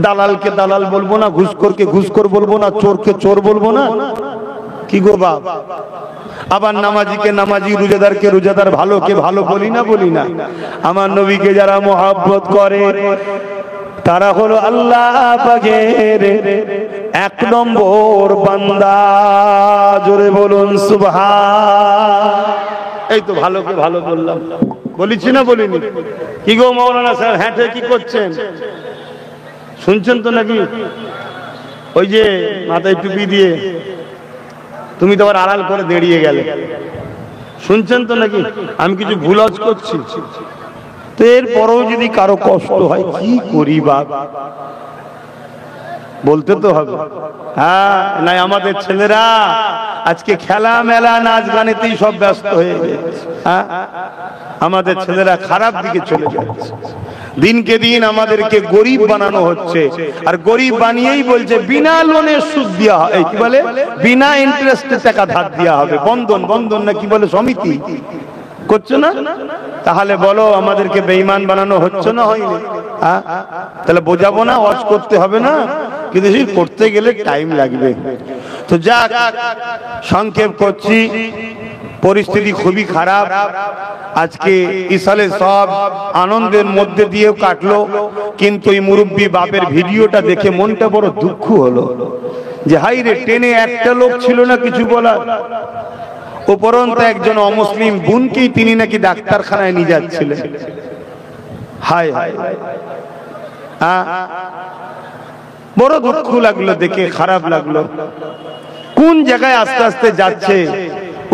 [SPEAKER 1] দালালকে দালাল বলবো না, ঘুষখোরকে ঘুষখোর বলবো না, চোরকে চোর বলবো না? কি গো বাপ? আবার নামাজিকে নামাজি, রোজাদারকে রোজাদার, ভালোকে ভালো বলি না? বলি না? আমার নবীকে যারা মহব্বত করে তারা হলো আল্লাহ পাকের এক নম্বর বান্দা। জোরে বলুন সুবহান। এই তো ভালোকে ভালো বললাম, বলেছি না বলিনি? কি গো মাওলানা স্যার, হ্যাঁটে কি করছেন? শুনছেন তো নাকি? ওই যে মাথায় টুপি দিয়ে তুমি তো আবার আড়াল করে দাঁড়িয়ে গেলে, শুনছেন তো নাকি? আমি কিছু ভুল করছি তো এরপরেও যদি কারো কষ্ট হয় কি করি বাপ, বলতে তো হবে। হ্যাঁ নাই আমাদের ছেলেরা আজকে খেলা মেলা নাচ গানেতেই সব ব্যস্ত হয়ে গেছে। হ্যাঁ আমাদের ছেলেরা খারাপ দিকে চলে যাচ্ছে। দিনকে দিন আমাদেরকে গরিব বানানো হচ্ছে, আর গরিব বানিয়েই বলছে বিনা লোনে সুদ দেওয়া হয়, কি বলে বিনা ইন্টারেস্টে টাকা ধার দেওয়া হবে। বন্ধন, বন্ধন না কি বলে সমিতি করছে না? তাহলে বলো আমাদেরকে বেঈমান বানানো হচ্ছে না হয়নি? তাহলে বোঝাবো না, ওয়াজ করতে হবে না? কিন্তু সেই করতে গেলে টাইম লাগবে। তো যাক, সংক্ষেপ করছি, পরিস্থিতি খুবই খারাপ। আজকে ইসালে সব আনন্দের মধ্যে দিয়েও কাটলো, কিন্তু এই মুরব্বী বাপের ভিডিওটা দেখে মনটা বড় দুঃখ হলো যে হাই রে, টেনে একটা লোক ছিল না কিছু বলার। উপরন্ত একজন অমুসলিম বোনকেই তিনি নাকি ডাক্তারখানায় নিয়ে যাচ্ছিলেন। হায় হায়, বড় দুঃখ লাগলো দেখে, খারাপ লাগলো। কোন জায়গায় আস্তে আস্তে যাচ্ছে?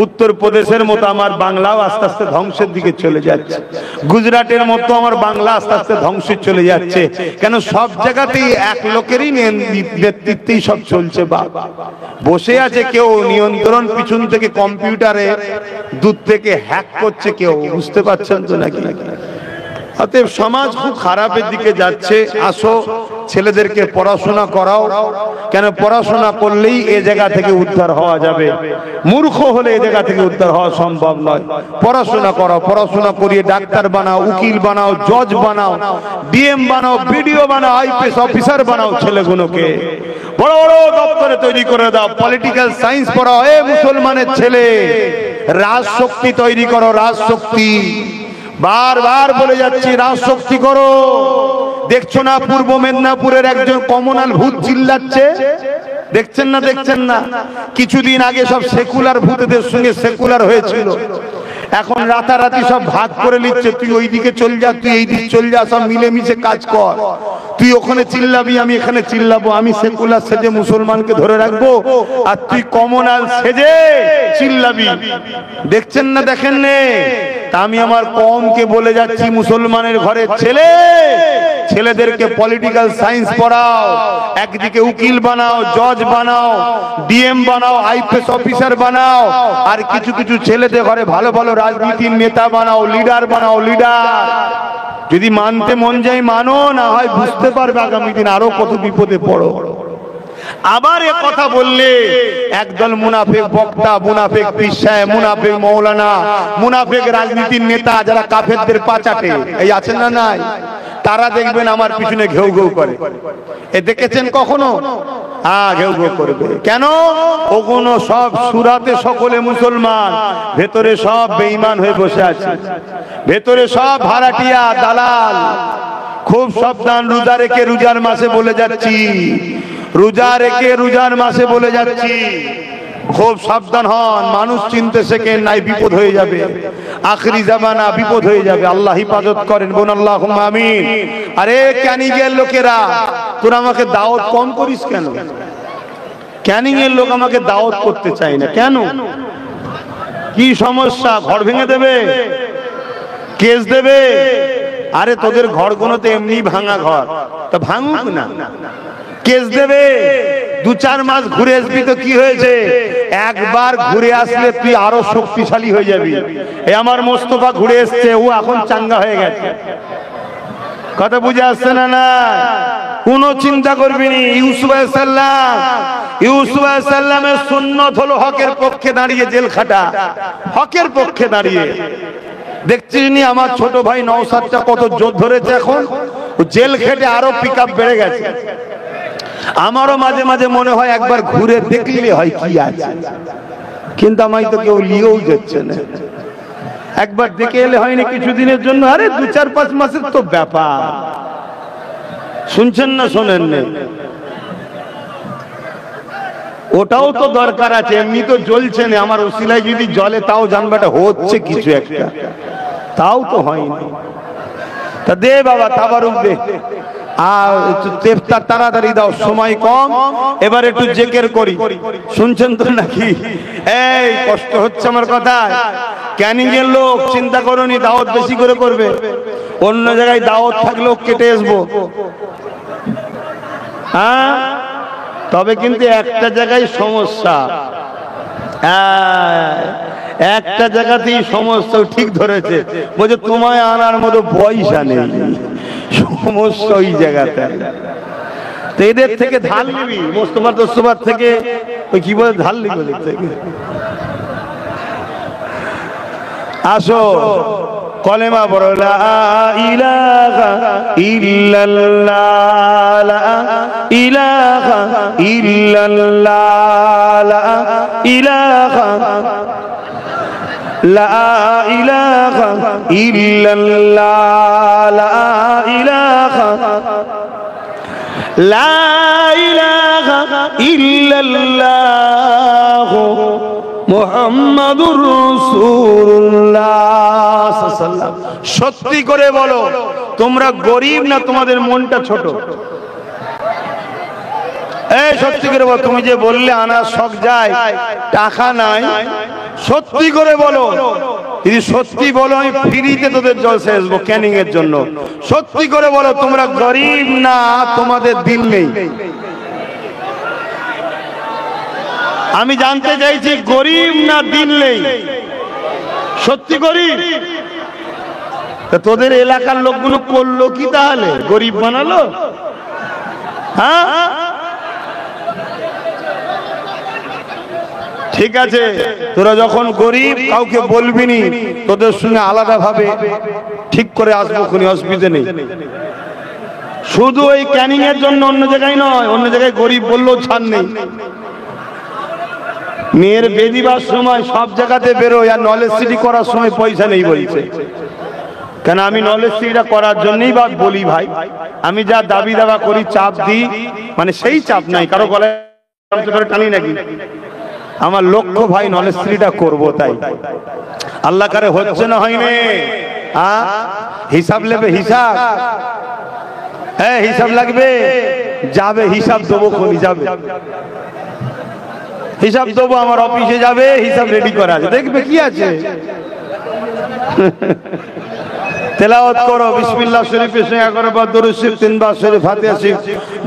[SPEAKER 1] উত্তরপ্রদেশের মতো আমার বাংলাও আস্তে আস্তে ধ্বংসের দিকে চলে যাচ্ছে, গুজরাটের মতো আমার বাংলা আস্তে আস্তে ধ্বংসে চলে যাচ্ছে। কেন? সব জায়গাতেই এক লোকেরই নেতৃত্বেই সব চলছে। বসে আছে কেউ নিয়ন্ত্রণ, পিছন থেকে কম্পিউটারে দূর থেকে হ্যাক করছে কেউ, বুঝতে পারছেন তো নাকি? অতএব সমাজ খুব খারাপের দিকে যাচ্ছে। আসো ছেলেদেরকে পড়াশোনা করাও, কেন পড়াশোনা করলেই এ জায়গা থেকে উদ্ধার হওয়া যাবে। মূর্খ হলে এ জায়গা থেকে উদ্ধার হওয়া সম্ভব নয়। পড়াশোনা করো, পড়াশোনা করিয়ে ডাক্তার বানাও, উকিল বানাও, জজ বানাও, ডিএম বানাও, বিডিও বানাও, আইপিএস অফিসার বানাও। ছেলেগুলোকে বড় বড় দপ্তরে তৈরি করে দাও। পলিটিক্যাল সায়েন্স পড়াও। এ মুসলমানের ছেলে, রাজশক্তি তৈরি করো, রাজশক্তি। বারবার বলে যাচ্ছি, রাজশক্তি করো। দেখছো না পূর্ব মেদিনীপুরের একজন কমনাল ভূত চিল্লাচ্ছে? দেখছেন না? দেখছেন না? কিছুদিন আগে সব সেকুলার ভূতদের সঙ্গে সেকুলার হয়েছিল, এখন রাতারাতি সব ভাগ করে নিচ্ছে। তুই ওইদিকে চল যা, তুই এই দিকে চল যা, সব মিলেমিশে কাজ কর। তুই ওখানে চিল্লাবি, আমি এখানে চিল্লাবো। আমি সেকুলার সেজে মুসলমানকে ধরে রাখবো, আর তুই কমনাল সেজে চিল্লাবি। দেখছেন না? দেখেন নে? তা আমি আমার কওমকে বলে যাচ্ছি, মুসলমানের ঘরের ছেলেদেরকে পলিটিক্যাল সায়েন্স পড়াও, একদিকে উকিল বানাও, জজ বানাও, ডিএম বানাও, আইপিএস অফিসার বানাও, আর কিছু কিছু ছেলেদের ঘরে ভালো ভালো রাজনীতির নেতা বানাও, লিডার বানাও, লিডার। যদি মানতে মন যায় মানো, না হয় বুঝতে পারবে আগামী দিন আরো কত বিপদে পড়ো। আবার এ কথা বললে একদল মুনাফিক বক্তা, মুনাফিক পীর সাহেব, মুনাফিক মৌলানা, মুনাফিক রাজনীতির নেতা যারা কাফেরদের পাচাটে, এই আছেন না নাই, তারা দেখবেন আমার পিছনে ঘেউ ঘেউ করে। এ দেখেছেন কখনো? হ্যাঁ, ঘেউ ঘেউ করবে। কেন? ওগুলো সব সুরাতে সকলে মুসলমান, ভেতরে সব বেঈমান হয়ে বসে আছে, ভেতরে সব ভাড়াটিয়া দালাল। খুব সাবধান, রোজা রেখে রোজার মাসে বলে যাচ্ছি, রোজা রেখে রোজার মাসে বলে যাচ্ছি, খুব সাবধান হন। মানুষ চিনতে শেখেন, নাই বিপদ হয়ে যাবে, আখরি জামানা বিপদ হয়ে যাবে। আল্লাহ হিফাজত করেন, বোন আল্লাহুম্মা আমিন। আরে ক্যানিং এর লোকেরা, তোরা আমাকে দাওয়াত কম করিস কেন? ক্যানিং এর লোক আমাকে দাওয়াত করতে চায় না কেন? কি সমস্যা? ঘর ভেঙে দেবে, কেস দেবে? আরে তোদের ঘরগুলোতে এমনি ভাঙা ঘর, তো ভাঙুক না, কেস দেবে। 2-4 মাস ঘুরে আসবি তো কি হয়েছে? একবার ঘুরে আসলে তুই আরো শক্তিশালী হয়ে যাবি। এই আমার মোস্তফা ঘুরে এসছে, ও এখন চাঙ্গা হয়ে গেছে। কথা বুঝে আসছে না? না, কোনো চিন্তা করবি নি। ইউসুফ আলাইহিস সালামের সুন্নত হলো হকের পক্ষে দাঁড়িয়ে জেল খাটা, হকের পক্ষে দাঁড়িয়ে। দেখছিস নি আমার ছোট ভাই নওশাদটা কত জোর ধরেছে, এখন জেল খেটে আরো পিকআপ বেড়ে গেছে। আমারও মাঝে মাঝে মনে হয় একবার ঘুরে দেখলে হয় কি আছে, কিন্তু আমায় তো কেউ নিয়েও যাচ্ছে না। একবার দেখে এলে হয়নি কিছুদিনের জন্য? আরে 2-4-5 মাসের তো ব্যাপার। শুনছেন না শোনেন না? ওটাও তো দরকার আছে, এমনি তো জ্বলছে না। আমার ওসিলায় যদি জ্বলে তাও জানবাটা হচ্ছে কিছু একটা, তাও তো হয়নি। তা দে বাবা, তাবারুক দে, আর তাড়াতাড়ি দাও, সময় কম। এবার একটু জিকির করি, শুনছেন তো নাকি? এই কষ্ট হচ্ছে আমার কথা। ক্যানিং এর লোক চিন্তা করনি, দাওয়াত বেশি করে করবে। অন্য জায়গায় দাওয়াত থাকলেও কেটে আসবো, হ্যাঁ। তবে কিন্তু একটা জায়গায় সমস্যা, একটা জায়গাতেই সমস্যা ঠিক ধরেছে। বলছে তোমায় আনার মতো পয়সা নেই, সমস্যা ওই জায়গাতে। তো এদের থেকে ধার নিবি, মোস্তফার থেকে ওই কি বলে ধার নিবি ওদের থেকে। আসো কলেমা পড়ো, লা ইলাহা ইল্লাল্লাহ, লা ইলাহা ইল্লাল্লাহ, লা ইলাহা, লা ইলাহা ইল্লাল্লাহ, লা ইলাহা, লা ইলাহা ইল্লাল্লাহ মুহাম্মাদুর রাসূলুল্লাহ সাল্লাল্লাহু। সত্যি করে বলো, তোমরা গরিব না তোমাদের মনটা ছোট? এই সত্যি করে বলো, তুমি যে বললে আনার শখ যায়, টাকা নাই, সত্যি করে বলো। যদি সত্যি বলো আমি ফ্রিতে তোদের জলসা আসবো ক্যানিং এর জন্য। সত্যি করে বলো, তোমরা গরিব না তোমাদের দিল নেই? আমি জানতে চাইছি গরিব না দিল নেই? সত্যি গরিব? তোদের এলাকার লোকগুলো করলো কি তাহলে? গরিব বানালো? হ্যাঁ ঠিক আছে, তোরা যখন গরিব কাউকে বলবি নি, তোদের সঙ্গে আলাদা ভাবে ঠিক করে আসবো, কোনো অসুবিধা নেই। শুধু ওই ক্যানিং এর জন্য, অন্য জায়গায় নয়। অন্য জায়গায় গরিব বললেও ছাড় নেই। মেয়ের বেদিবার সময় সব জায়গাতে বেরোয়, আর নলেজ সিটি করার সময় পয়সা নেই বলছে। কেন? আমি নলেজ সিটিটা করার জন্যই বা বলি ভাই, আমি যা দাবি দাবা করি, চাপ দিই, মানে সেই চাপ নাই, কারো গলায় টানি নাকি। আমার লক্ষ্য ভাই নলেজ সিটিটা করবো, তাই আল্লাহ কারে হচ্ছে না হয়নি। হিসাব নেবে, হিসাব, হ্যাঁ হিসাব লাগবে, যাবে হিসাব দেবো, খনি যাবে হিসাব দেবো, আমার অফিসে যাবে, হিসাব রেডি করা আছে, দেখবে কি আছে। তেলাওয়াত করো বিসমিল্লাহ শরীফের সঙ্গে 11 বার দরুদ শরীফ, 3 বার শরীফ ফাতিহা শরীফ,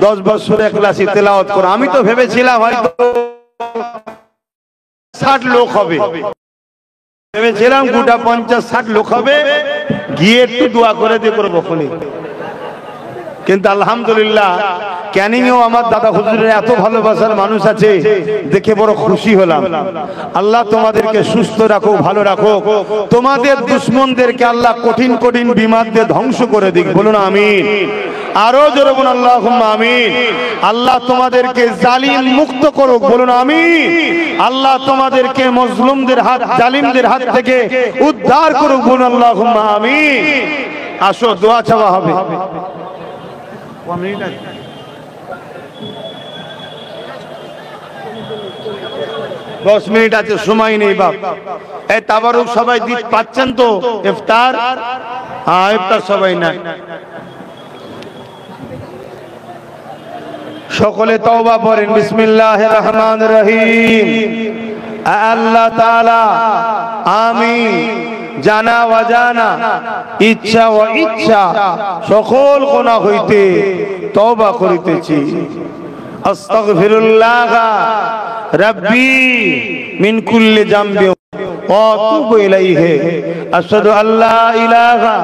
[SPEAKER 1] 10 বার সূরা ইখলাস তেলাওয়াত করো। আমি তো ভেবেছিলাম হয়তো 60 লোক হবে, ভেবেছিলাম গোটা 50-60 লোক হবে, গিয়ে একটু দোয়া করে দিয়ে করবো খুনি। কিন্তু আলহামদুলিল্লাহ ক্যানিংয়েও আমার দাদা হুজুরের এত ভালোবাসার মানুষ আছে, দেখে বড় খুশি হলাম। আল্লাহ তোমাদেরকে সুস্থ রাখো, ভালো রাখো। তোমাদের দুশমনদেরকে আল্লাহ কঠিন কঠিন বিমার দিয়ে ধ্বংস করে দিক, বলুন আমিন। আরো জোরে বলুন আল্লাহুম্মা আমিন। আল্লাহ তোমাদেরকে জালিম মুক্ত করুক, বলুন আমিন। আল্লাহ তোমাদেরকে মজলুমদের হাত, জালিমদের হাত থেকে উদ্ধার করুক, বলুন আল্লাহুম্মা আমিন। আসো দোয়া চাওয়া হবে। 10 মিনিট আছে, সময় নেই বাপ। এই তাবারুক সবাই পাচ্ছেন তো? ইফতার, হ্যাঁ ইফতার সবাই নাই। সকলে তওবা পড়েন বিসমিল্লাহির রহমানির রহিম। আল্লাহ তাআলা আমি জানা অজানা, ইচ্ছা ও ইচ্ছা সকল গুনাহ হইতে তওবা করিতেছি। আস্তাগফিরুল্লাহ রাব্বি মিন কুল্লি যামবি ওয়া আতুবু ইলাইহি। আশহাদু আল্লা ইলাহা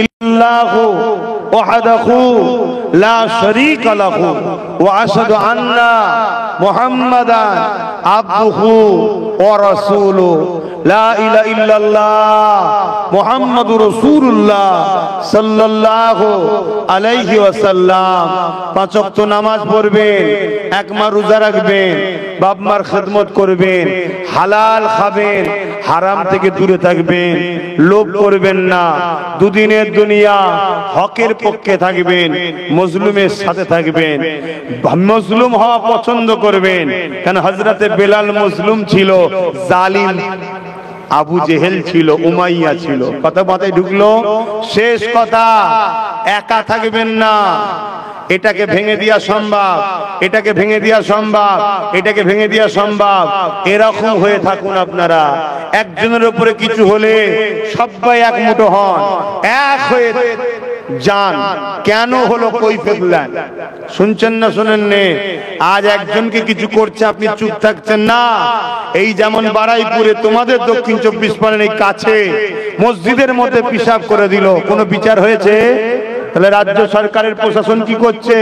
[SPEAKER 1] ইল্লাল্লাহু ওয়াহদাহু লা শারীকা লাহু ওয়া আশহাদু আন্না মুহাম্মাদান আবদুহু ওয়া রাসূলুহু। লা ইলাহা ইল্লাল্লাহ মুহাম্মাদুর রাসূলুল্লাহ সাল্লাল্লাহু আলাইহি ওয়াসাল্লাম। 5 ওয়াক্ত নামাজ পড়বেন, 1 মাস রোজা রাখবেন, বাপ মার খেদমত করবেন, হালাল খাবেন, হারাম থেকে দূরে থাকবেন, লোভ করবেন না, দুদিনের দুনিয়া হকের পক্ষে থাকবেন, মজলুমের সাথে থাকবেন, মজলুম হওয়া পছন্দ করবেন। কারণ হযরতে বেলাল মজলুম ছিল, জালিম আবু জেহেল ছিল, উমাইয়া ছিল। কথা মাথায় ঢুকলো? শেষ কথা, একা থাকবেন না। এটাকে ভেঙে দেওয়া সম্ভব, এটাকে ভেঙে দেওয়া সম্ভব, এটাকে ভেঙে দেওয়া সম্ভব। এরকম হয়ে থাকুন আপনারা। একজনের উপরে কিছু হলে সবাই এক মুঠো হন, এক হয়ে যান। কেন হলো কই ফেললেন? শুনছেন না শুনেন নে? আজ একজনকে কিছু করছে, আপনি চুপ থাকছেন না। এই যেমন বারাইপুরে তোমাদের দক্ষিণ 24 পরগনার কাছে মসজিদের মধ্যে পিশাব করে দিল, কোনো বিচার হয়েছে? তাহলে রাজ্য সরকারের প্রশাসন কি করছে?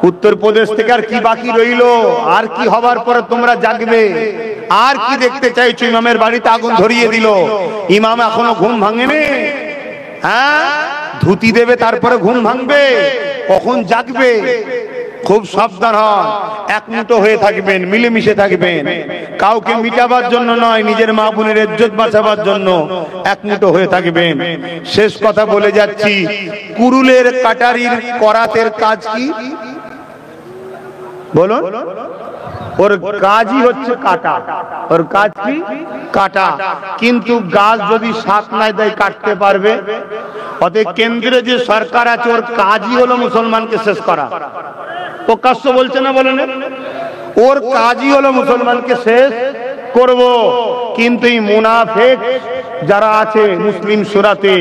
[SPEAKER 1] উত্তরপ্রদেশ থেকে আর কি বাকি রইলো? আর কি হবার পরে তোমরা জাগবে? আর কি দেখতে চাইছো? ইমামের বাড়িতে আগুন ধরিয়ে দিল, ইমাম এখনো ঘুম ভাঙেনি। ধুতি দেবে তারপরে ঘুম ভাঙবে, কখন জাগবে? খুব সাবধান হন, এক মুঠো হয়ে থাকবেন, মিলেমিশে থাকবেন। কাউকে মিটাবার জন্য নয়, নিজের মা বোনের ইজ্জত বাঁচাবার জন্য এক মুঠো হয়ে থাকবেন। শেষ কথা বলে যাচ্ছি, কুরুলের কাটারির করাতের কাজ কি বলুন? ওর কাজই হচ্ছে কাটা। ওর কাজ কি? কাটা। কিন্তু গাছ যদি সাথ নাই দেয় কাটতে পারবে? অতএব কেন্দ্রে যে সরকার আছে ওর কাজই হলো মুসলমানকে শেষ করা। প্রকাশ্য বলছে না, বলেন? ওর কাজই হলো মুসলমানকে শেষ করব। কিন্তু এই মুনাফিক যারা আছে মুসলিম সুরাতে,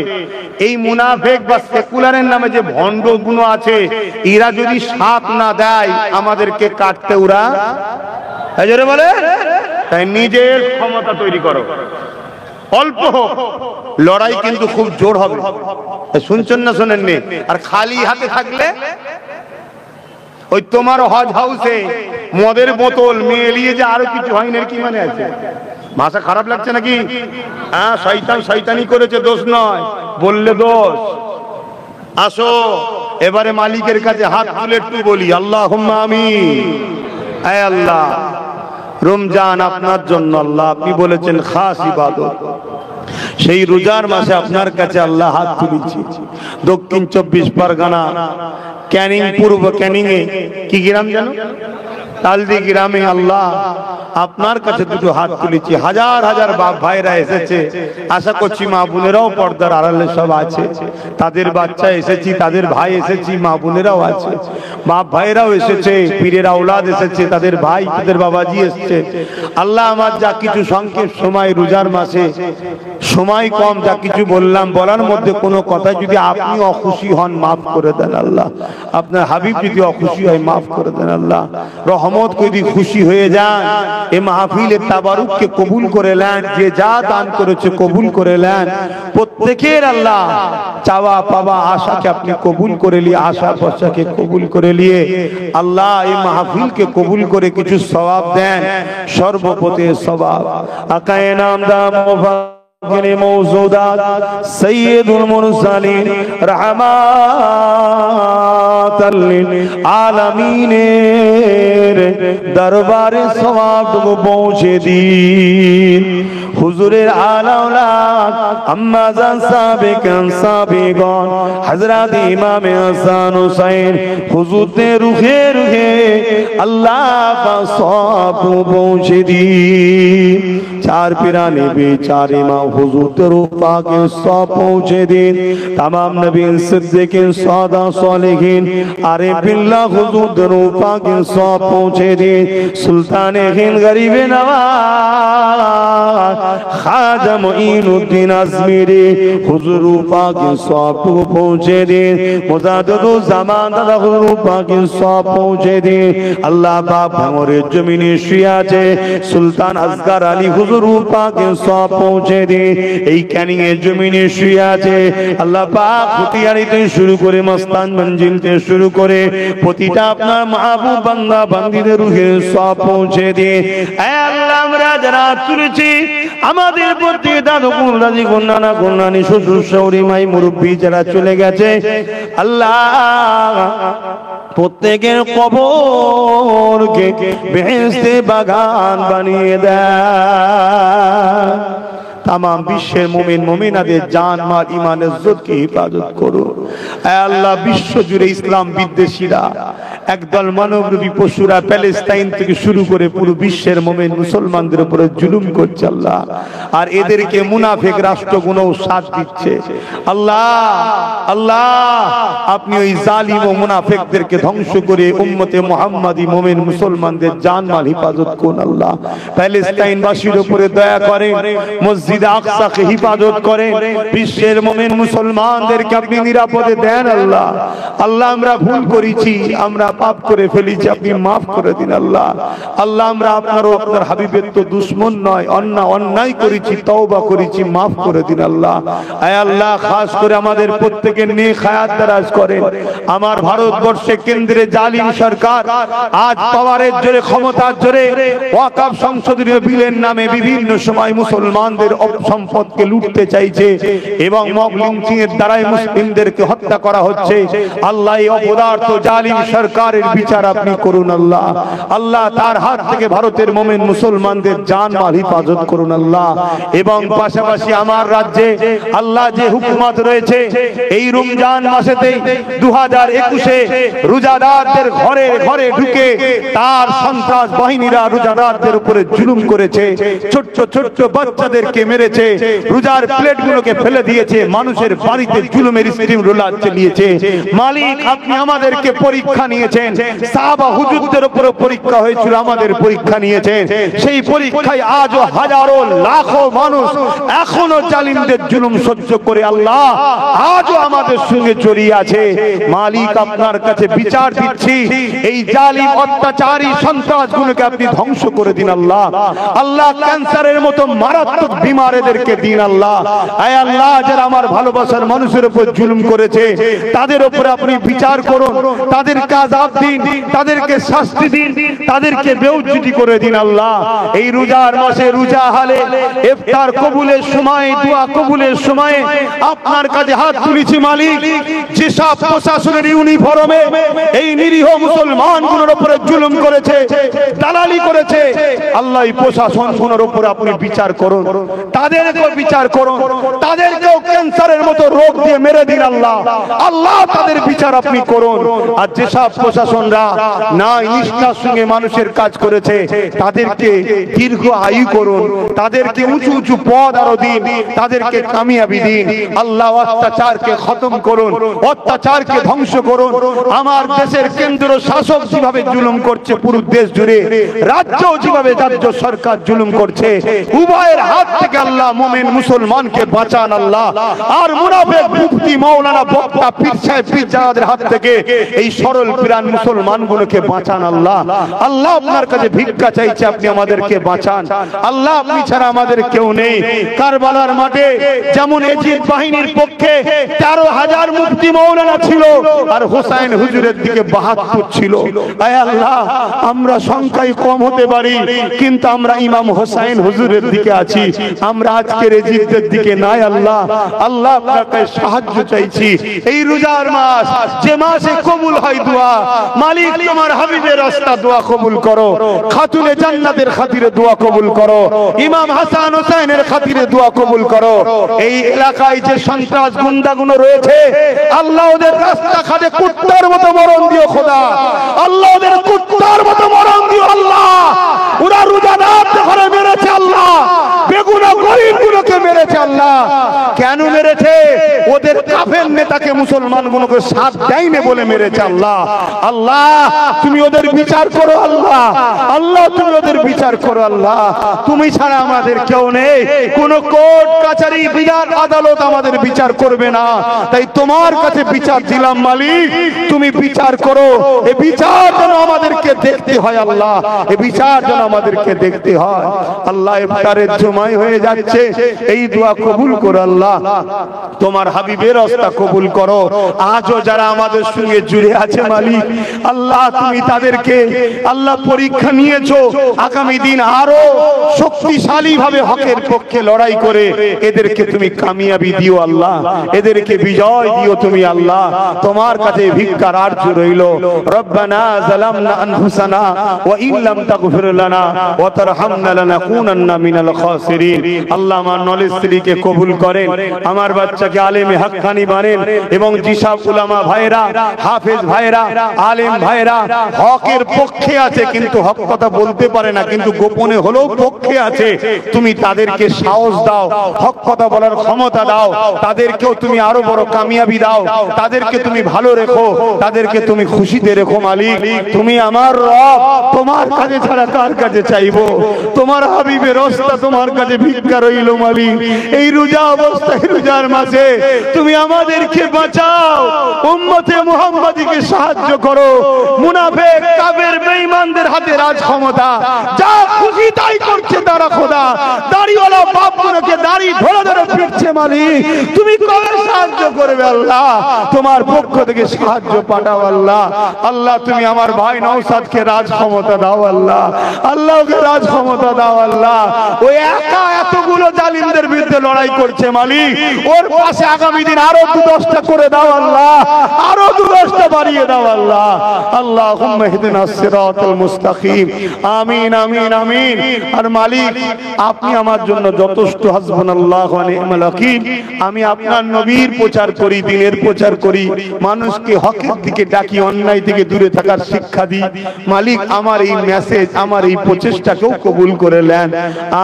[SPEAKER 1] এই মুনাফিক বা সেকুলারের নামে যে ভণ্ডগুলো আছে, এরা যদি সাথ না দেয় আমাদেরকে কাটতে ওরা হাজারে বলে। তাই নিজের ক্ষমতা তৈরি করো, অল্প হোক, লড়াই কিন্তু খুব জোর হবে। শুনছেন না শোনেননি? আর খালি হাতে থাকলে ওই তোমার হজ হাউসে মদের বোতল মেয়ে নিয়ে যে আরো কিছু হয়নি, কি মানে আছে? ভাষা খারাপ লাগছে নাকি? হ্যাঁ, শয়তান শয়তানি করেছে, দোষ নয়, বললে দোষ। আসো এবারে মালিকের কাছে হাত তুলে একটু বলি আল্লাহুম্মা আমিন। হে আল্লাহ, রমজান আপনার জন্য আল্লাহ, আপনি বলেছেন খাস ইবাদত। সেই রোজার মাসে আপনার কাছে আল্লাহ হাত তুলেছি। দক্ষিণ 24 পরগনা ক্যানিং, পূর্ব ক্যানিং এ কি গ্রাম জানো? তালদি গ্রামে আল্লাহ আপনার কাছে দুটো হাত তুলেছি, হাজার হাজার বাপ ভাইরা এসেছে, আশা করছি মা বোনেরাও পর্দার আড়ালে সব আছে, তাদের বাচ্চা এসেছি, তাদের ভাই এসেছি, মা বোনেরাও আছে, বাপ ভাইরাও এসেছে, পীরের আওলাদ এসেছে, তাদের ভাই তাদের বাবাজি এসেছে। আল্লাহ আমার যা কিছু সংক্ষেপ সময়, রোজার মাসে সময় কম, যা কিছু বললাম বলার মধ্যে কোনো কথা যদি আপনি অখুশি হন মাফ করে দেন আল্লাহ, আপনার হাবিব যদি অখুশি হয় মাফ করে দেন আল্লাহ, রহমত যদি খুশি হয়ে যান, এ মাহফিলের তাবারুককে কবুল করে নেন, যে যা দান করেছে কবুল করে নেন, প্রত্যেকের আল্লাহ চাওয়া পাওয়া আশাকে আপনি কবুল করে নিয়ে, আশা ভরসাকে কবুল করে নিয়ে আল্লাহ এই মাহফিলকে কবুল করে কিছু সওয়াব দেন, সর্বপতে সওয়াব। আকায়ে নামদার মওজুদাত সাইয়্যিদুল মুরসালিন রাহমাতাল লিল আলামিনের দরবারে সওয়াবটুকু পৌঁছে দিন। হুজুরের আলাউলাদ আম্মাজান সাবেকান সাবেগন হযরত ইমাম হাসান হুসাইন হুজুরতে রুহে রুহে আল্লাহ পাক সওয়াব পৌঁছে দিন। চার পিরানে বেচার ইমাম হুজুরতে রূহ পাকে সওয়াব পৌঁছে দিন। तमाम नबी सिद्दीकीन सादा सालिहीन आरिफ बिल्लाह হুজুরতে রূহ পাকে সওয়াব পৌঁছে দিন। সুলতানে হিন্দ গরিবে নওয়াজ খাজা মুঈনুদ্দিন আজমিরি হুজুর পাকে সওয়াব পৌঁছে দিন। মুজাদ্দিদুল জামান দাদা হুজুর পাকে সওয়াব পৌঁছে দিন। আল্লাহ পাক ভাঙরের জমিনে শুয়ে আছে সুলতান আসগর আলী হুজুর পাকে সওয়াব পৌঁছে দিন। এই ক্যানিং এর জমিনে শুয়ে আছে আল্লাহ পাক খুটিয়ারি থেকে শুরু করে মস্তান মঞ্জিল থেকে শুরু করে প্রতিটা আপনার মাহবুব বান্দা বান্দীদের রুহে সওয়াব পৌঁছে দিন। হে আল্লাহ আমরা যারা তুলেছি আমাদের প্রতি দাদু গুণ দাদি গুণ নানা গুণ নানি শ্বশুর শাশুড়ি মাই মুরব্বী যারা চলে গেছে আল্লাহ প্রত্যেকের কবরকে বেহেশতে বাগান বানিয়ে দেয়। तमाम বিশ্বের মুমিন মুমিনাদের জান মাল ঈমান ইজ্জত কে হিফাজত করো। হে আল্লাহ বিশ্ব জুড়ে ইসলাম বিদ্বেষীরা একদল মানবরূপী পশুরা প্যালেস্তাইন থেকে শুরু করে পুরো বিশ্বের মুমিন মুসলমানদের উপরে জুলুম করছে আল্লাহ, আর এদেরকে মুনাফিক রাষ্ট্রগুলো সাথ দিচ্ছে। আল্লাহ আল্লাহ আপনি ওই জালিম ও মুনাফিকদেরকে ধ্বংস করে উম্মতে মুহাম্মাদি মুমিন মুসলমানদের জান মাল হিফাজত করুন আল্লাহ। প্যালেস্তাইনবাসীর উপরে দয়া করেন, মসজিদ আকসাকে হিফাজত করেন, বিশ্বের মুমিন মুসলমানদেরকে আপনি নিরাপদে দেন আল্লাহ। আল্লাহ আমরা ভুল করেছি, আমরা পাপ করে ফেলেছি, আপনি মাফ করে দিন আল্লাহ। আল্লাহ আমরা আপনার ও আপনার হাবিবের তো দুশমন নয়, অন্যায় করেছি, তওবা করেছি, মাফ করে দিন আল্লাহ। আয় আল্লাহ খাস করে আমাদের প্রত্যেকের নেক হায়াত দারাজ করেন। আমার ভারতবর্ষে কেন্দ্রে জালিম সরকার আজ পাওয়ারের জোরে ক্ষমতার জোরে ওয়াকফ সংশোধনী বিলের নামে বিভিন্ন সময় মুসলমানদের সম্পদকে লুটতে চাইছে এবং মব লিঞ্চিং এর দ্বারাই মুসলিমদেরকে হত্যা করা হচ্ছে। আল্লাহ এই অপদার্থ জালিম সরকারের বিচার আপনি করুন আল্লাহ। আল্লাহ তার হাত থেকে ভারতের মুমিন মুসলমানদের জান মাল হিফাজত করুন আল্লাহ। এবং পাশাপাশি আমার রাজ্যে আল্লাহ যে হুকুমত রয়েছে এই রমজান মাসেতে 2021-এ রোজাদারদের ঘরে ঘরে ঢুকে তার সন্ত্রাস বাহিনীরা রোজাদারদের উপরে জুলুম করেছে, ছোট্ট ছোট্ট বাচ্চাদেরকে মেরেছে, রোজার প্লেটগুলোকে ফেলে দিয়েছে, মানুষের বাড়িতে জুলুমের স্টিম রোলার চালিয়েছে। মালিক আপনি আমাদেরকে পরীক্ষা নিয়েছেন, সাহাবা হুজুরদের উপরে পরীক্ষা হয়েছিল, আমাদের পরীক্ষা নিয়েছেন। সেই পরীক্ষায় আজও হাজারো লাখো মানুষ এখনো জালিমদের জুলুম সহ্য করে আল্লাহ আজও আমাদের সঙ্গে জড়িয়ে আছে। মালিক আপনার কাছে বিচার দিচ্ছি, এই জালিম অত্যাচারী সন্ত্রাসগুলোকে আপনি ধ্বংস করে দিন আল্লাহ। আল্লাহ ক্যান্সারের মতো মারাত্মক বিমার এদেরকে দিন আল্লাহ। আয় আল্লাহ যারা আমার ভালোবাসার মানুষের উপর জুলুম করেছে তাদের উপরে আপনি বিচার করুন, তাদেরকে আযাব দিন, তাদেরকে শাস্তি দিন, তাদেরকে বেউজ্জতি করে দিন আল্লাহ। এই রোজার মাসে রোজা হালে ইফতার কবুলের সময়, দোয়া কবুলের সময় আপনার কাছে হাত তুলেছি মালিক। যেসব প্রশাসনের ইউনিফর্মে এই নিরীহ মুসলমানগুলোর উপরে জুলুম করেছে, দালালি করেছে, আল্লাহ এই প্রশাসনগুলোর উপরে আপনি বিচার করুন, তাদেরকেও বিচার করুন, তাদেরকেও ক্যান্সারের মতো রোগ দিয়ে মেরে দিন আল্লাহ। আল্লাহ তাদের বিচার আপনি করুন। আর যেসব প্রশাসনরা না নিষ্ঠার সঙ্গে মানুষের কাজ করেছে, তাদেরকে দীর্ঘ আয়ু করুন, তাদেরকে উঁচু উঁচু পদ আরো দিন, তাদেরকে কামিয়াবি দিন। আল্লাহ অত্যাচারকে খতম করুন, অত্যাচারকে ধ্বংস করুন। আমার দেশের কেন্দ্র শাসক যেভাবে জুলুম করছে পুরো দেশ জুড়ে, রাজ্য যেভাবে রাজ্য সরকার জুলুম করছে, উভয়ের হাত থেকে আল্লাহ মুমিন মুসলমানকে বাঁচান আল্লাহ। আর মুনাফিক মুফতি মাওলানা বক্তা পীর সাহেব পীরজাদাদের হাত থেকে এই সরল প্রাণ মুসলমানগুলোকে বাঁচান আল্লাহ। আল্লাহ আপনার কাছে ভিক্ষা চাইছে, আপনি আমাদেরকে বাঁচান আল্লাহ। আপনি ছাড়া আমাদের কেউ নেই। কারবালার মাঠে যেমন এজিদ বাহিনীর পক্ষে 13,000 মুফতি মাওলানা ছিল, আর হোসেন হুজুরের দিকে 72 ছিল। আয় আল্লাহ, আমরা সংখ্যায় কম হতে পারি, কিন্তু আমরা ইমাম হোসেন হুজুরের দিকে আছি, আমরা আজকের এজিদের দিকে নাই আল্লাহ। আল্লাহ আপনার কাছে সাহায্য চাইছি। এই রোজার মাস, যে মাসে কবুল হয় দোয়া, মালিক তোমার হাবিবের রাস্তা দোয়া কবুল করো, খাতুনে জান্নাতের খাতিরে দোয়া কবুল করো, ইমাম হাসান হোসেনের খাতিরে দোয়া কবুল করো। এই এলাকায় যে সন্ত্রাস গুন্ডাগুলো রয়েছে আল্লাহ ওদের রাস্তা ঘাটে কুত্তার মতো মরণ দিও খোদা, আল্লাহ ওদের কুত্তার মতো মরণ দিও আল্লাহ। ওরা রোজাদার ঘরে মেরেছে আল্লাহ, বেগুনা গরিবগুলোকে মেরেছে আল্লাহ। কেন মেরেছে? ওদের কাফের নেতাকে মুসলমানগুলোকে সাথ দেয়নি বলে মেরেছে আল্লাহ। আল্লাহ তুমি ওদের বিচার করো আল্লাহ, আল্লাহ তুমি ওদের বিচার করো আল্লাহ। তুমি ছাড়া আমাদের কেউ নেই, কোন কোর্ট কাছারি বিধান আদালত আমাদের বিচার করবে না, তাই তোমার কাছে বিচার দিলাম মালিক, তুমি বিচার করো। এই বিচার যেন আমাদেরকে দেখতে হয় আল্লাহ, এই বিচার যেন আমাদেরকে দেখতে হয় আল্লাহ। ইফতারের সময় হয়ে যাচ্ছে, এই দোয়া কবুল করো আল্লাহ, তোমার হাবিবের রাস্তা কবুল করো। আজও যারা আমাদের সঙ্গে জুড়ে আছে মালিক আল্লাহ, তুমি তাদেরকে আল্লাহ পরীক্ষা নিয়েছো, আগামী দিন আরো শক্তিশালী ভাবে হকের পক্ষে লড়াই করে এদেরকে তুমি কামিয়াবি দিও আল্লাহ, এদেরকে বিজয় দিও তুমি আল্লাহ। তোমার কাছে ভিক্ষার আরজু রইল। রব্বানা যালামনা আনফুসানা ওয়া ইল্লাম তাগফির লানা ওয়া তারহামনা লানাকুনান্না মিনাল খাসিরিন। আল্লাহ আমার নলেজ স্ত্রীকে কবুল করেন, আমার বাচ্চাকে আলেমে হাক্কানি বানেন, এবং যেসব উলামা ভাইরা, হাফেজ ভাইরা, আলেম ভাইরা হকের পক্ষে আছে কিন্তু হক কথা বলতে পারে না, কিন্তু গোপনে হলেও পক্ষে আছে, তুমি তাদেরকে সাহস দাও, হক কথা বলার ক্ষমতা দাও, তাদেরকেও তুমি আরো বড় কামিয়াবি দাও, তাদেরকে তুমি ভালো রেখো, তাদেরকে তুমি খুশিতে রেখো মালিক। তুমি আমার রব, তোমার কাছে ছাড়া কার কাছে চাইবো? তোমার হাবিবের রাস্তা তোমার কাছে ভিক্ষা রইল মালিক। এই রোজা অবস্থায়, রোজার মাসে তুমি আমাদেরকে বাঁচাও, উম্মতে মুহাম্মাদীকে সাহায্য করো। মুনাফিক কাফের বেঈমানদের হাতে রাজ ক্ষমতা, যা খুশি তাই করছে তারা খোদা। দাড়িওয়ালা বাপগুলোকে দাড়ি ধরে ধরে ফিরছে মালিক, তুমি কবে সাহায্য করবে আল্লাহ? তোমার পক্ষ থেকে সাহায্য পাঠাও আল্লাহ। আল্লাহ তুমি আমার ভাই নওশাদকে রাজ ক্ষমতা দাও আল্লাহ, আল্লাহ ওকে রাজ ক্ষমতা দাও আল্লাহ। ওই একা এতগুলো জালিমদের বিরুদ্ধে লড়াই করছে মালিক, ওর পাশে আগামী দিন আরো 2-10টা করে দাও আল্লাহ, আরো 2-10টা বাড়িয়ে দাও আল্লাহ। আল্লাহুম্মা ইহদিনাস সিরাতাল মুস্তাকিম। আমিন আমিন আমিন। আর মালিক আপনি আমার জন্য যথেষ্ট, হাসবুনাল্লাহু ওয়া নি'মাল ওয়াকিল। আমি আপনার নবীর প্রচার করি, দ্বীনের প্রচার করি, মানুষকে হকের দিকে ডাকি, অন্যায় থেকে দূরে থাকার শিক্ষা দিই। মালিক আমার এই মেসেজ, আমার এই প্রচেষ্টাকেও কবুল করে নেন।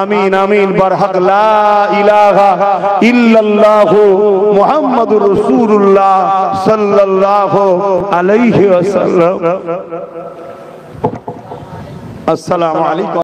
[SPEAKER 1] আমিন আমিন। বারহাক লা ইলাহা ইল্লাল্লাহু মুহাম্মাদুর রাসূলুল্লাহ সাল্লাল্লাহু আলাইহি ওয়াসাল্লাম। আসসালামু আলাইকুম।